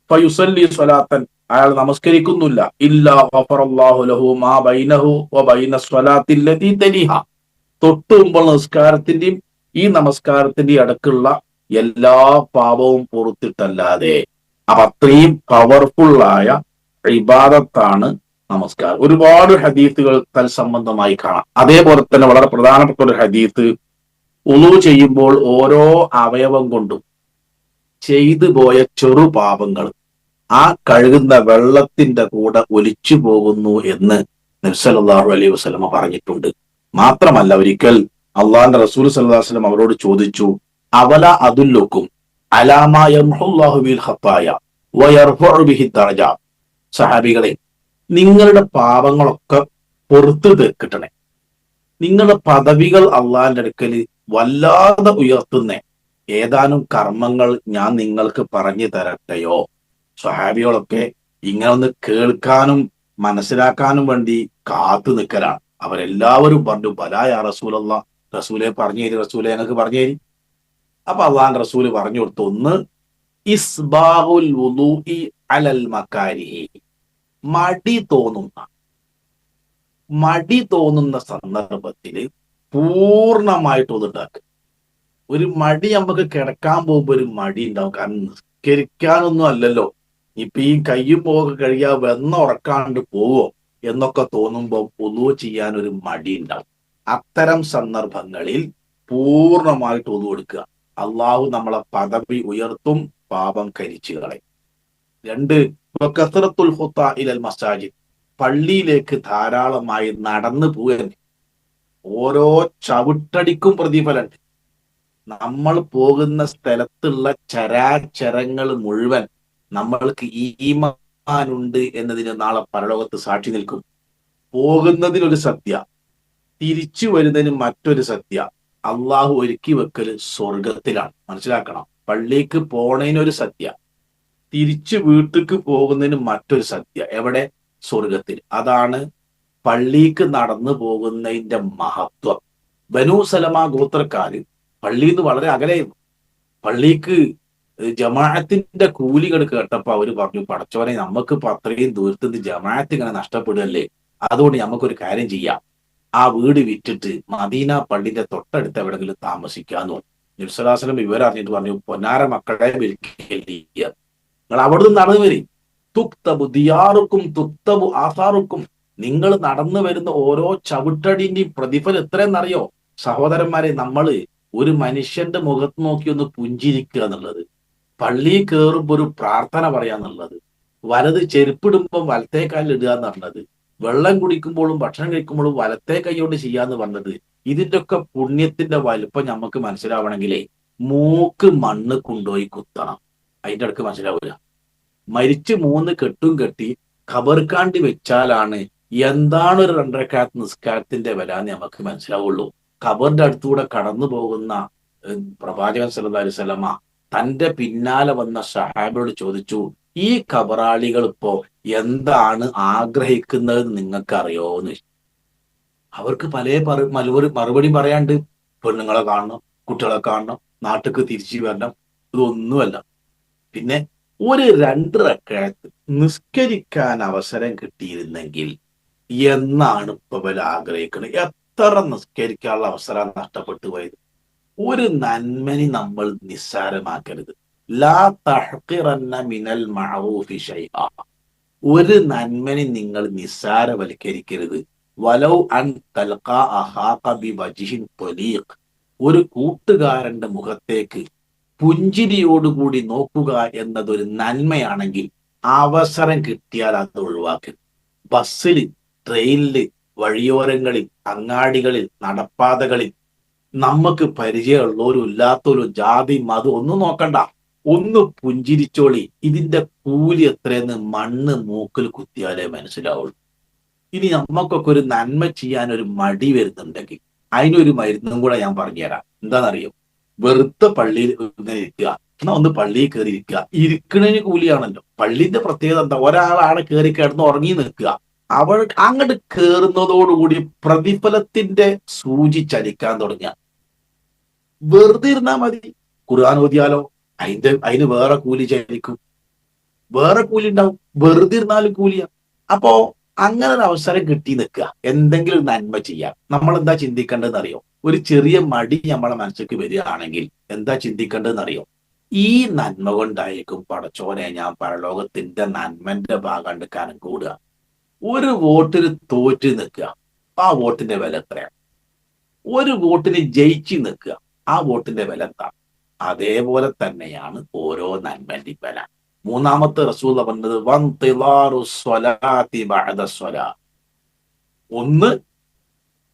ഫയുസല്ലി സ്വലാത്തൻ, അയാൾ നമസ്കരിക്കുന്നില്ല, ഇല്ലാ ഗഫറല്ലാഹു ലഹു മാ ബൈനഹു വ ബൈന സ്വലാത്തി ലതി തലിഹ, തൊട്ടു മുമ്പുള്ള നിസ്കാരത്തിന്റെയും ഈ നമസ്കാരത്തിന്റെയും അടുക്കുള്ള എല്ലാ പാപവും പുറത്തിട്ടല്ലാതെ. അപ്പൊ അത്രയും പവർഫുള്ളായ ഇബാദത്താണ് നമസ്കാരം. ഒരുപാട് ഹദീസുകൾ തൽസംബന്ധമായി കാണാം. അതേപോലെ തന്നെ വളരെ പ്രധാനപ്പെട്ട ഒരു ഹദീസ്, ഉളൂ ചെയ്യുമ്പോൾ ഓരോ അവയവം കൊണ്ടും ചെയ്തു പോയ ചെറു പാപങ്ങൾ ആ കഴുകുന്ന വെള്ളത്തിന്റെ കൂടെ ഒലിച്ചു പോകുന്നു എന്ന് നബി സല്ലല്ലാഹു അലൈഹി വസല്ലം പറഞ്ഞിട്ടുണ്ട്. മാത്രമല്ല, ഒരിക്കൽ അള്ളാഹുവിന്റെ റസൂൽ സല്ലല്ലാഹു അലൈഹി വസല്ലം അവരോട് ചോദിച്ചു, അവല അദുല്ലുക്കും അലാ മാ യംഹുല്ലാഹു ബിൽ ഖത്തായ വയർഫഉ ബിഹി ദറജ, സഹാബികളെ, നിങ്ങളുടെ പാപങ്ങളൊക്കെ പുറത്തു കിട്ടണേ, നിങ്ങളുടെ പദവികൾ അള്ളാഹിന്റെ അടുക്കൽ വല്ലാതെ ഉയർത്തുന്ന ഏതാനും കർമ്മങ്ങൾ ഞാൻ നിങ്ങൾക്ക് പറഞ്ഞു തരട്ടെയോ? സ്വഹാബികളൊക്കെ ഇങ്ങനെ ഒന്ന് കേൾക്കാനും മനസ്സിലാക്കാനും വേണ്ടി കാത്തു നിൽക്കലാണ്. അവരെല്ലാവരും പറഞ്ഞു, ബലാ യാ റസൂലല്ലാഹ്, റസൂലെ പറഞ്ഞു തരി, റസൂലെ ഞങ്ങൾക്ക് പറഞ്ഞു തരി. അപ്പൊ അള്ളാഹുവിന്റെ റസൂല് പറഞ്ഞു കൊടുത്തു, ഒന്ന് ഇസ്ബാഹുൽ വുളൂഇ അലൽ മകാരിഹി, മടി തോന്നുന്ന സന്ദർഭത്തിൽ പൂർണ്ണമായിട്ട് ഒതുണ്ടാക്കുക. ഒരു മടി നമുക്ക് കിടക്കാൻ പോകുമ്പോ ഒരു മടി ഉണ്ടാവും. കാരണം നിസ്കരിക്കാനൊന്നും അല്ലല്ലോ, ഇപ്പൊ ഈ കയ്യും പോകെ കഴിയാ വെന്ന ഉറക്കാണ്ട് പോവോ എന്നൊക്കെ തോന്നുമ്പോൾ ഒന്നു ചെയ്യാൻ ഒരു മടി ഉണ്ടാവും. അത്തരം സന്ദർഭങ്ങളിൽ പൂർണ്ണമായിട്ട് ഒതു കൊടുക്കുക. അള്ളാഹു നമ്മളെ പദവി ഉയർത്തും, പാപം കരിച്ചു കളയും. രണ്ട്, കസറത്തുൽ ഖുത്താ ഇലൽ മസാജിദ്, പള്ളിയിലേക്ക് ധാരാളമായി നടന്നു പോകാൻ. ഓരോ ചവിട്ടടിക്കും പ്രതിഫലമുണ്ട്. നമ്മൾ പോകുന്ന സ്ഥലത്തുള്ള ചരാചരങ്ങൾ മുഴുവൻ നമ്മൾക്ക് ഈമാനുണ്ട് എന്നതിന് നാളെ പരലോകത്ത് സാക്ഷി നിൽക്കും. പോകുന്നതിനൊരു സത്യ, തിരിച്ചു വരുന്നതിന് മറ്റൊരു സത്യ. അള്ളാഹു ഒരുക്കി വെക്കല് സ്വർഗത്തിലാണ്, മനസ്സിലാക്കണം. പള്ളിക്ക് പോണതിനൊരു സത്യ, തിരിച്ചു വീട്ടിലേക്ക് പോകുന്നതിന് മറ്റൊരു സത്യ. എവിടെ? സ്വർഗത്തിൽ. അതാണ് പള്ളിക്ക് നടന്നു പോകുന്നതിന്റെ മഹത്വം. ബനൂ സലമ ഗോത്രക്കാര് പള്ളിയിൽ നിന്ന് വളരെ അകലെയായിരുന്നു. പള്ളിക്ക് ജമാഅത്തിന്റെ കൂലികൾ കേട്ടപ്പോ അവര് പറഞ്ഞു, പടച്ചോനെ, നമുക്കിപ്പോ അത്രയും ദൂരത്തുനിന്ന് ജമാഅത്ത് ഇങ്ങനെ നഷ്ടപ്പെടുകയല്ലേ, അതുകൊണ്ട് നമുക്കൊരു കാര്യം ചെയ്യാം, ആ വീട് വിറ്റിട്ട് മദീന പള്ളിന്റെ തൊട്ടടുത്ത് എവിടെങ്കിലും താമസിക്കാന്ന് പറഞ്ഞു. നബിസ്വലാസ്ലം വിവരം അറിഞ്ഞിട്ട് പറഞ്ഞു, പൊന്നാര മക്കളെ വിൽക്കില്ല, നിങ്ങൾ അവിടെ നിന്ന് നടന്നു വരും. തുക്തബു ദിയാറുക്കും തുക്തബു ആസാറുക്കും, നിങ്ങൾ നടന്നു വരുന്ന ഓരോ ചവിട്ടടിന്റെയും പ്രതിഫലം എത്രയെന്നറിയോ? സഹോദരന്മാരെ, നമ്മള് ഒരു മനുഷ്യന്റെ മുഖത്ത് നോക്കി ഒന്ന് പുഞ്ചിരിക്കുക എന്നുള്ളത്, പള്ളി കയറുമ്പോ ഒരു പ്രാർത്ഥന പറയാന്നുള്ളത്, വലത് ചെരുപ്പിടുമ്പോൾ വലത്തേ കാലിൽ ഇടുക എന്ന് പറഞ്ഞത്, വെള്ളം കുടിക്കുമ്പോഴും ഭക്ഷണം കഴിക്കുമ്പോഴും വലത്തേ കൈയോട് ചെയ്യാന്ന് പറഞ്ഞത്, ഇതിന്റെ ഒക്കെ പുണ്യത്തിന്റെ വലുപ്പം നമുക്ക് മനസ്സിലാവണമെങ്കിലേ മൂക്ക് മണ്ണ് കൊണ്ടുപോയി കുത്തണം. അതിന്റെ അടുക്ക് മനസ്സിലാവില്ല. മരിച്ച് 3 കെട്ടും കെട്ടി ഖബർക്കാണ്ടി വെച്ചാലാണ് എന്താണ് ഒരു 2 റക്അത്ത് നിസ്കാരത്തിന്റെ വില എന്ന് നമുക്ക് മനസ്സിലാവുള്ളൂ. ഖബറിന്റെ അടുത്തൂടെ കടന്നു പോകുന്ന പ്രവാചകൻ സല്ലല്ലാഹു അലൈഹി വസല്ലമ തന്റെ പിന്നാലെ വന്ന സഹാബിയോട് ചോദിച്ചു, ഈ ഖബറാളികൾ ഇപ്പോ എന്താണ് ആഗ്രഹിക്കുന്നത് നിങ്ങൾക്ക് അറിയോന്ന്. അവർക്ക് പല മറുപടി പറയാണ്ട്. പെണ്ണുങ്ങളെ കാണണം, കുട്ടികളെ കാണണം, നാട്ടിക്ക് തിരിച്ചു വരണം, ഇതൊന്നുമല്ല. പിന്നെ ഒരു 2 റക്അത്ത് നിസ്കരിക്കാൻ അവസരം കിട്ടിയിരുന്നെങ്കിൽ എന്നാണ് ഇപ്പൊ ഇവർ ആഗ്രഹിക്കുന്നത്. എത്ര നിസ്കരിക്കാനുള്ള അവസരം നഷ്ടപ്പെട്ടു പോയത്. ഒരു നന്മനി നമ്മൾ നിസ്സാരമാക്കരുത്. ലാ തഹ്ഖിറന്ന മിനൽ മഅറൂഫി ശൈഅ, ഒരു നന്മനി നിങ്ങൾ നിസ്സാരവൽക്കരിക്കരുത്. വലൗ അൻ തൽഖാ അഹാഖ ബിവജ്ഹിൻ ത്വലീഖ്, ഒരു കൂട്ടുകാരന്റെ മുഖത്തേക്ക് പുഞ്ചിരിയോടുകൂടി നോക്കുക എന്നതൊരു നന്മയാണെങ്കിൽ അവസരം കിട്ടിയാൽ അത് ഒഴിവാക്കരുത്. ബസ്സിൽ, ട്രെയിനില്, വഴിയോരങ്ങളിൽ, അങ്ങാടികളിൽ, നടപ്പാതകളിൽ നമുക്ക് പരിചയമുള്ളവരും ഇല്ലാത്തവരും ജാതി മതം ഒന്നും നോക്കണ്ട, ഒന്ന് പുഞ്ചിരിച്ചോളി. ഇതിന്റെ കൂലി എത്രയെന്ന് മണ്ണ് മൂക്കിൽ കുത്തിയാലേ മനസ്സിലാവുള്ളൂ. ഇനി നമുക്കൊക്കെ ഒരു നന്മ ചെയ്യാൻ ഒരു മടി വരുന്നുണ്ടെങ്കിൽ അതിനൊരു മരുന്നും കൂടെ ഞാൻ പറഞ്ഞുതരാം. എന്താണെന്നറിയോ? വെറുതെ പള്ളിയിൽ ഇങ്ങനെ ഇരിക്കുക, എന്നാ ഒന്ന് പള്ളിയിൽ കയറി ഇരിക്കുക. ഇരിക്കണതിന് കൂലിയാണല്ലോ. പള്ളിന്റെ പ്രത്യേകത എന്താ? ഒരാളാണ് കയറി കിടന്ന് ഉറങ്ങി നിൽക്കുക. അവൾ അങ്ങോട്ട് കയറുന്നതോടുകൂടി പ്രതിഫലത്തിന്റെ സൂചി ചലിക്കാൻ തുടങ്ങിയ വെറുതെ ഇരുന്നാ മതി. ഖുർആൻ ഓതിയാലോ അതിന് വേറെ കൂലി ചലിക്കും, വേറെ കൂലി ഉണ്ടാവും. വെറുതെ ഇരുന്നാലും കൂലിയാ. അപ്പോ അങ്ങനെ ഒരു അവസരം കിട്ടി നിൽക്കുക, എന്തെങ്കിലും നന്മ ചെയ്യാം. നമ്മൾ എന്താ ചിന്തിക്കേണ്ടതെന്ന് അറിയോ? ഒരു ചെറിയ മടി നമ്മളെ മനസ്സിലേക്ക് വരികയാണെങ്കിൽ എന്താ ചിന്തിക്കേണ്ടതെന്ന് അറിയോ? ഈ നന്മ കൊണ്ടായിരിക്കും പടച്ചോനെ ഞാൻ പരലോകത്തിന്റെ നന്മന്റെ ഭാഗം എടുക്കാനും കൂടുക. ഒരു വോട്ടിന് തോറ്റ് നിൽക്കുക, ആ വോട്ടിന്റെ വില എത്രയാണ്? ഒരു വോട്ടിന് ജയിച്ചു നിൽക്കുക, ആ വോട്ടിന്റെ വില എന്താ? അതേപോലെ തന്നെയാണ് ഓരോ നന്മന്റെ വില. മൂന്നാമത്തെ റസൂൽ പറഞ്ഞത്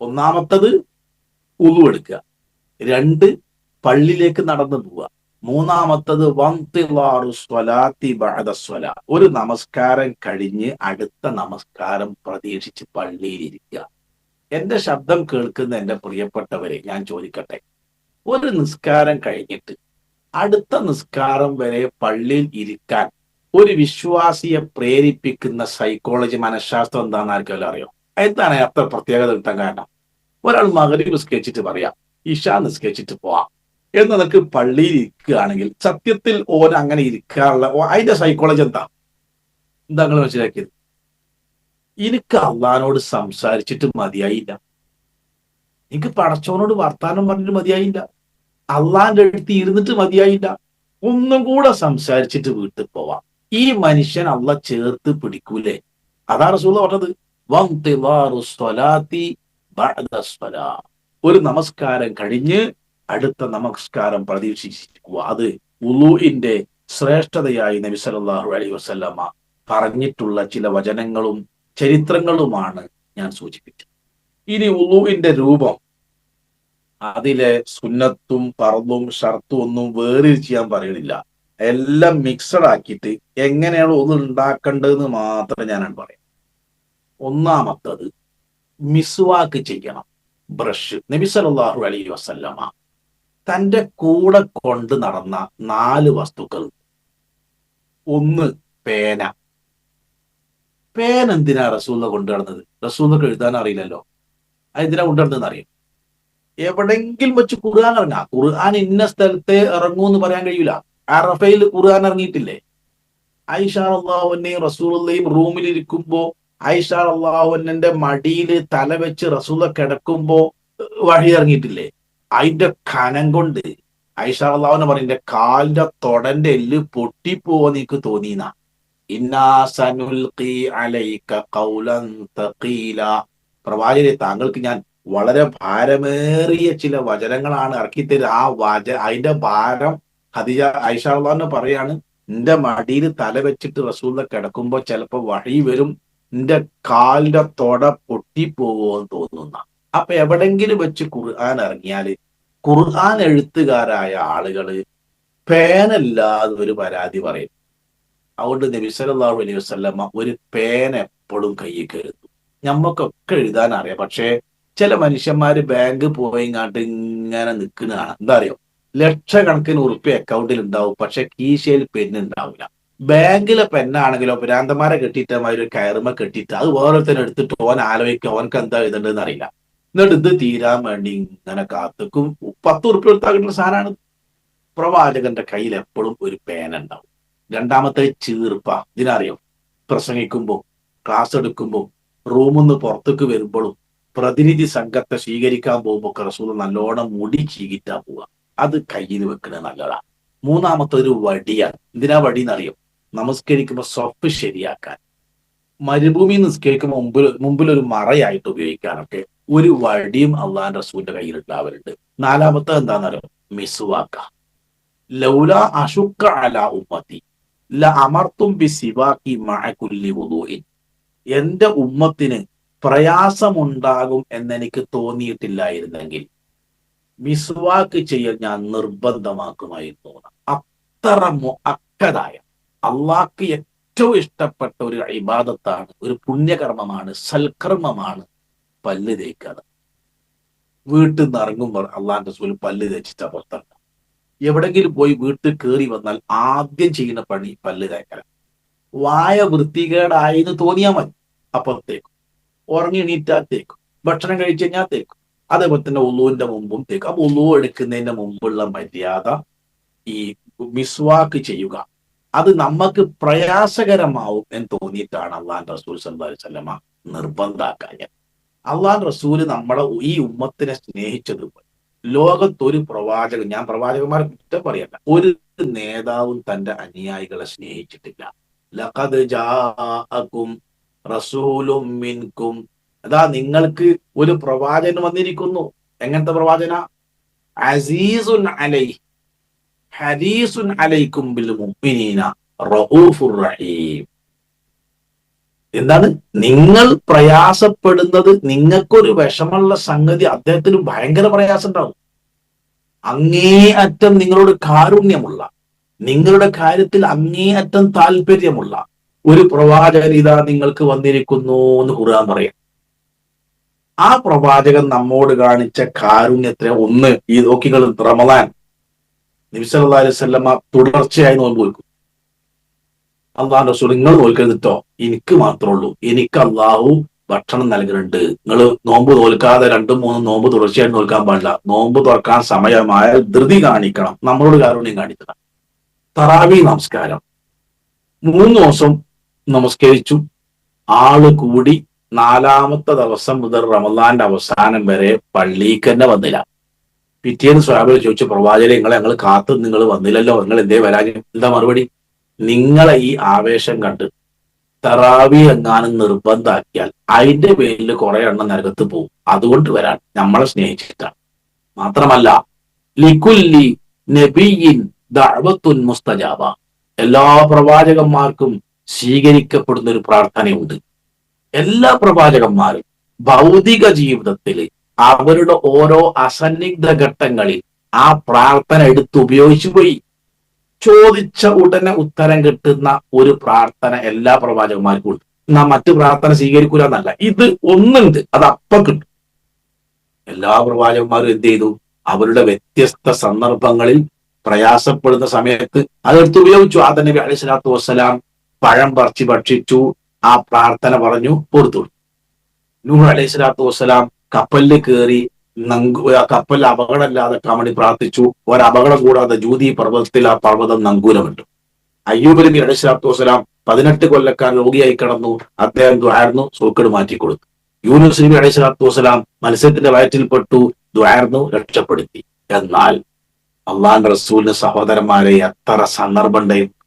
ഒന്നാമത്തത് ഉളു എടുക്കുക, 2 പള്ളിയിലേക്ക് നടന്നു പോവുക, മൂന്നാമത്തത് ഒരു നമസ്കാരം കഴിഞ്ഞ് അടുത്ത നമസ്കാരം പ്രതീക്ഷിച്ച് പള്ളിയിലിരിക്കുക. എന്റെ ശബ്ദം കേൾക്കുന്ന എന്റെ പ്രിയപ്പെട്ടവരെ ഞാൻ ചോദിക്കട്ടെ, ഒരു നിസ്കാരം കഴിഞ്ഞിട്ട് അടുത്ത നിസ്കാരം വരെ പള്ളിയിൽ ഇരിക്കാൻ ഒരു വിശ്വാസിയെ പ്രേരിപ്പിക്കുന്ന സൈക്കോളജി, മനഃശാസ്ത്രം എന്താണെന്ന് ആർക്കെല്ലാം അറിയോ? എന്താണ് അത്ര പ്രത്യേകത കിട്ടാൻ കാരണം? ഒരാൾ മഗ്‌രിബ് നിസ്കരിച്ചിട്ട് പറയാം ഇശാ നിസ്കരിച്ചിട്ട് പോവാം എന്ന് നിനക്ക് പള്ളിയിൽ ഇരിക്കുകയാണെങ്കിൽ സത്യത്തിൽ ഓൻ അങ്ങനെ ഇരിക്കാനുള്ള അതിന്റെ സൈക്കോളജി എന്താ നിങ്ങൾ മനസ്സിലാക്കിയത്? എനിക്ക് അള്ളഹാനോട് സംസാരിച്ചിട്ട് മതിയായില്ല, എനിക്ക് പടച്ചവനോട് വർത്താനം പറഞ്ഞിട്ട് മതിയായില്ല, അള്ളാന്റെ അടുത്ത് ഇരുന്നിട്ട് മതിയായില്ല, ഒന്നും കൂടെ സംസാരിച്ചിട്ട് വീട്ടിൽ പോവാം. ഈ മനുഷ്യൻ അള്ള ചേർത്ത് പിടിക്കൂലേ? അതാണ് റസൂൽ പറഞ്ഞത്, വന്തിളാറു സ്വലാത്തി ബഅദ സ്വലാ. ഒരു നമസ്കാരം കഴിഞ്ഞ് അടുത്ത നമസ്കാരം പ്രതീക്ഷിക്കുക. അത് വുളൂഇന്റെ ശ്രേഷ്ഠതയായി നബി സല്ലല്ലാഹു അലൈഹി വസല്ലമ പറഞ്ഞിട്ടുള്ള ചില വചനങ്ങളും ചരിത്രങ്ങളുമാണ് ഞാൻ സൂചിപ്പിച്ചത്. ഇനി വുളൂഇന്റെ രൂപം, അതിലെ സുന്നത്തും ഫർളും ഷർത്തും ഒന്നും വേറിരിച്ച് ഞാൻ പറയണില്ല. എല്ലാം മിക്സഡ് ആക്കിയിട്ട് എങ്ങനെയാണ് ഒന്ന് ഉണ്ടാക്കേണ്ടതെന്ന് മാത്രം ഞാൻ പറയാം. ഒന്നാമത്തത്, മിസ്വാക്ക് ചെയ്യണം. ബ്രഷ്. നബി സല്ലല്ലാഹു അലൈഹി വസല്ലമ തന്റെ കൂടെ കൊണ്ട് നടന്ന 4 വസ്തുക്കൾ. ഒന്ന്, പേന. പേന എന്തിനാ റസൂലിനെ കൊണ്ടു നടന്നത്? റസൂലിനൊക്കെ എഴുതാൻ അറിയില്ലല്ലോ. അതെന്തിനാ കൊണ്ടു നടന്നതെന്ന് അറിയാം. എവിടെങ്കിലും വെച്ച് ഖുർആൻ ഇറങ്ങാം. ഖുർആൻ ഇന്ന സ്ഥലത്തെ ഇറങ്ങൂ എന്ന് പറയാൻ കഴിയൂല. അറഫയിൽ ഖുർആൻ ഇറങ്ങിയിട്ടില്ലേ? ആയിഷ റളിയല്ലാഹു അൻഹയും റസൂലുള്ളാഹിയും റൂമിലിരിക്കുമ്പോ ആയിഷ റളിയല്ലാഹു അൻഹന്റെ മടിയിൽ തല വെച്ച് റസൂല കിടക്കുമ്പോ വഹി ഇറങ്ങിയിട്ടില്ലേ? അതിന്റെ കനം കൊണ്ട് ആയിഷ റളിയല്ലാഹു അൻഹ പറയും, എന്റെ കാലിന്റെ തൊടന്റെ എല്ല് പൊട്ടിപ്പോവാൻ എനിക്ക് തോന്നിയെന്നാ. ഇന്നാ സനുൽഖി അലൈക ഖൗലൻ തഖീല. പ്രവാചകരെ, താങ്കൾക്ക് ഞാൻ വളരെ ഭാരമേറിയ ചില വചനങ്ങളാണ് ഇറക്കിത്തരുക. അതിന്റെ ഭാരം ഖദീജ ആയിഷ റളിയല്ലാഹു അൻഹ പറയാണ്, നിന്റെ മടിയിൽ തല വെച്ചിട്ട് റസൂലിനെ കിടക്കുമ്പോ ചിലപ്പോ വഹി വരും, നിന്റെ കാലിന്റെ തൊട പൊട്ടിപ്പോവോന്ന് തോന്നുന്ന. അപ്പൊ എവിടെങ്കിലും വെച്ച് ഖുർആൻ ഇറങ്ങിയാല് ഖുർആൻ എഴുത്തുകാരായ ആളുകള് പേനല്ലാതെ ഒരു പരാതി പറയും. അതുകൊണ്ട് നബി സല്ലല്ലാഹു അലൈഹി വസല്ലമ ഒരു പേന എപ്പോഴും കയ്യിൽ കരുതും. ഞമ്മക്കൊക്കെ എഴുതാൻ അറിയാം, പക്ഷേ ചില മനുഷ്യന്മാര് ബാങ്ക് പോയിങ്ങാണ്ട് ഇങ്ങനെ നിൽക്കുന്നതാണ്. എന്താ അറിയോ, ലക്ഷക്കണക്കിന് ഉറുപ്പ്യ അക്കൗണ്ടിൽ ഉണ്ടാവും, പക്ഷെ കീശയിൽ പെന്ന് ഉണ്ടാവില്ല. ബാങ്കിലെ പെന്നാണെങ്കിലോ ഭ്രാന്തന്മാരെ കെട്ടിയിട്ടമാതിരി ഒരു കയറുമ കെട്ടിയിട്ട് അത് ഓരോരുത്തരും എടുത്തിട്ട് ഓൻ ആലോചിക്കുക ഓനക്ക് എന്താ എഴുതേണ്ടതെന്ന് അറിയില്ല. എന്നിട്ട് ഇത് തീരാൻ വേണ്ടി ഇങ്ങനെ കാത്തുക്കും. 10 ഉറുപ്പ്യ എടുത്താൽ കിട്ടുന്ന സാധനമാണ്. പ്രവാചകന്റെ കയ്യിൽ എപ്പോഴും ഒരു പേന ഉണ്ടാവും. രണ്ടാമത്തെ ചീർപ്പ. ഇതിനറിയോ, പ്രസംഗിക്കുമ്പോൾ, ക്ലാസ് എടുക്കുമ്പോൾ, റൂമിൽ നിന്ന് പുറത്തേക്ക് വരുമ്പോഴും, പ്രതിനിധി സംഘത്തെ സ്വീകരിക്കാൻ പോകുമ്പോൾ റസൂൽ നല്ലോണം മുടി ചീകിറ്റാ പോവുക. അത് കയ്യിൽ വെക്കുന്നത് നല്ലതാണ്. മൂന്നാമത്തെ ഒരു വടിയാണ്. എന്തിനാ വടി എന്നറിയോ? നമസ്കരിക്കുമ്പോൾ സ്വപ്പ് ശരിയാക്കാൻ, മരുഭൂമി നിസ്കരിക്കുമ്പോൾ മുമ്പിൽ ഒരു മറയായിട്ട് ഉപയോഗിക്കാനൊക്കെ ഒരു വടിയും അള്ളാഹുവിന്റെ റസൂലിന്റെ കയ്യിൽ ഉണ്ടാവലുണ്ട്. നാലാമത്തെ എന്താണെന്നറിയോ? മിസ്വാക്ക. ലൗല അശുക്ക അല ഉമ്മത്തി ല അമർത്തും ബി സിവാക്കി മഅ കുല്ലി വുദൂഇൻ. എന്റെ ഉമ്മത്തിന് പ്രയാസമുണ്ടാകും എന്നെനിക്ക് തോന്നിയിട്ടില്ലായിരുന്നെങ്കിൽ മിസ്വാക്ക് ചെയ്യൽ ഞാൻ നിർബന്ധമാക്കുമായിരുന്നു. അത്ര മുഅക്കദായ, അള്ളാഹ്ക്ക് ഏറ്റവും ഇഷ്ടപ്പെട്ട ഒരു ഇബാദത്താണ്, ഒരു പുണ്യകർമ്മമാണ്, സൽക്കർമ്മമാണ് പല്ല് തേക്കുക. വീട്ടിൽ നിന്ന് ഇറങ്ങുമ്പോൾ അള്ളാഹുവിന്റെ റസൂൽ പല്ല് തേച്ചിട്ടാ പുറത്തിറങ്ങുക. എവിടെങ്കിലും പോയി വീട്ടിൽ കയറി വന്നാൽ ആദ്യം ചെയ്യുന്ന പണി പല്ല് തേക്കല. വായ വൃത്തികേടായിന്ന് തോന്നിയാൽ മതി, അപ്പൊ തേക്കും. ഉറങ്ങി എണീറ്റാൽ തേക്കും. ഭക്ഷണം കഴിച്ചു കഴിഞ്ഞാൽ തേക്കും. അതേപോലെ തന്നെ ഉളുവിന്റെ മുമ്പും തേക്കും. അപ്പൊ ഉളു എടുക്കുന്നതിന്റെ മുമ്പുള്ള മര്യാദ ഈ മിസ്വാക്ക് ചെയ്യുക. അത് നമുക്ക് പ്രയാസകരമാവും എന്ന് തോന്നിയിട്ടാണ് അള്ളാഹു റസൂൽ സല്ലല്ലാഹു അലൈഹി വസല്ലമ നിർബന്ധാക്കാൻ. അള്ളാഹു റസൂല് നമ്മളെ ഈ ഉമ്മത്തിനെ സ്നേഹിച്ചതുപോലെ ലോകത്തൊരു പ്രവാചകൻ, ഞാൻ പ്രവാചകന്മാരെ കുറ്റം പറയല്ല, ഒരു നേതാവും തന്റെ അനുയായികളെ സ്നേഹിച്ചിട്ടില്ല. ലഖദ് ജാഅകും റസൂലും മിൻകും. അതാ നിങ്ങൾക്ക് ഒരു പ്രവാചകൻ വന്നിരിക്കുന്നു. എങ്ങനത്തെ പ്രവാചന? അസീസുൻ അലൈഹി ഹരീസുൻ അലൈക്കും ബിൽ മുഅ്മിനീന റഊഫുർ റഹീം. എന്താണ്? നിങ്ങൾ പ്രയാസപ്പെടുന്നത്, നിങ്ങൾക്കൊരു വിഷമുള്ള സംഗതി അദ്ദേഹത്തിന് ഭയങ്കര പ്രയാസം ഉണ്ടാവും. അങ്ങേയറ്റം നിങ്ങളോട് കാരുണ്യമുള്ള, നിങ്ങളുടെ കാര്യത്തിൽ അങ്ങേയറ്റം താല്പര്യമുള്ള ഒരു പ്രവാചകൻ ഇതാ നിങ്ങൾക്ക് വന്നിരിക്കുന്നു എന്ന് ഖുർആൻ പറയാം. ആ പ്രവാചകൻ നമ്മോട് കാണിച്ച കാരുണ്യത്തെ ഒന്ന് ഈ നോക്കികൾ. റമദാൻ നബി സല്ലല്ലാഹു അലൈഹി വസല്ലമ തുടർച്ചയായി നോമ്പ് വെക്കും. അള്ളാഹു റസൂൽ, നിങ്ങൾ നോൽക്കരുതിട്ടോ, എനിക്ക് മാത്രമേ ഉള്ളൂ, എനിക്ക് അള്ളാഹു ഭക്ഷണം നൽകുന്നുണ്ട്, നിങ്ങൾ നോമ്പ് തോൽക്കാതെ 2-3 നോമ്പ് തുടർച്ചയായി നോൽക്കാൻ പാടില്ല, നോമ്പ് തുറക്കാൻ സമയമായാൽ ധൃതി കാണിക്കണം, നമ്മളോട് കാരുണ്യം കാണിക്കണം. തറാവി നമസ്കാരം 3 ദിവസം നമസ്കരിച്ചു, ആള് കൂടി. 4-ാമത്തെ ദിവസം മുതൽ റമദാന്റെ അവസാനം വരെ പള്ളിക്ക് തന്നെ വന്നില്ല. പിറ്റേന്ന് സ്വഹാബികൾ ചോദിച്ചു, പ്രവാചകരെ നിങ്ങളെ ഞങ്ങൾ കാത്തു നിങ്ങൾ വന്നില്ലല്ലോ, നിങ്ങൾ എന്തേ വരാൻ? എന്താ മറുപടി? നിങ്ങളെ ഈ ആവേശം കണ്ട് തറാവി എങ്ങാനും നിർബന്ധാക്കിയാൽ അതിന്റെ പേരിൽ കുറെ എണ്ണം നരകത്ത് പോകും, അതുകൊണ്ട് വരാൻ, നമ്മളെ സ്നേഹിച്ചിട്ടാണ്. മാത്രമല്ല ലികുല്ലി നബിയിൻ ദഅവത്തുൻ മുസ്തജാബ, എല്ലാ പ്രവാചകന്മാർക്കും സ്വീകരിക്കപ്പെടുന്ന ഒരു പ്രാർത്ഥനയുണ്ട്. എല്ലാ പ്രവാചകന്മാരും ഭൗതിക ജീവിതത്തിൽ അവരുടെ ഓരോ അസന്നിഗ്ധ ഘട്ടങ്ങളിൽ ആ പ്രാർത്ഥന എടുത്ത് ഉപയോഗിച്ചു പോയി. ചോദിച്ച ഉടനെ ഉത്തരം കിട്ടുന്ന ഒരു പ്രാർത്ഥന എല്ലാ പ്രവാചകന്മാർക്കും ഉണ്ട്. നാം മറ്റു പ്രാർത്ഥന സ്വീകരിക്കൂല എന്നല്ല, ഇത് ഒന്നുണ്ട്, അത് അപ്പം കിട്ടും. എല്ലാ പ്രവാചകന്മാരും എന്ത് ചെയ്തു? അവരുടെ വ്യത്യസ്ത സന്ദർഭങ്ങളിൽ പ്രയാസപ്പെടുന്ന സമയത്ത് അതെടുത്ത് ഉപയോഗിച്ചു. ആദം നബി അലൈഹി സ്വലാത്തു വസ്സലാം പഴം പറിച്ച് ഭക്ഷിച്ചു, ആ പ്രാർത്ഥന പറഞ്ഞു, പുറത്തു. നൂഹ് അലൈഹി സ്വലാത്തു വസ്സലാം കപ്പലിൽ കയറി കപ്പൽ അപകടമില്ലാതെക്കാൻ വേണ്ടി പ്രാർത്ഥിച്ചു. ഒരപകടം കൂടാതെ ജൂതി പർവ്വതത്തിൽ ആ പർവ്വതം നങ്കൂരമിട്ടു. അയ്യൂബ് നബി അലൈഹി സ്വലാത്തു വസ്സലാം 18 കൊല്ലക്കാരൻ രോഗിയായി കിടന്നു, അദ്ദേഹം ദുആർന്നു, സൂക്കേട് മാറ്റിക്കൊടുത്തു. യൂനുസ് നബി അലൈഹി സ്വലാത്തു വസ്സലാം മത്സ്യത്തിന്റെ വയറ്റിൽപ്പെട്ടു, ദുആർന്നു, രക്ഷപ്പെടുത്തി. എന്നാൽ അള്ളാഹുവിന്റെ റസൂലിന് സഹോദരന്മാരെ എത്ര സന്ദർഭം ഉണ്ടായിരുന്നു!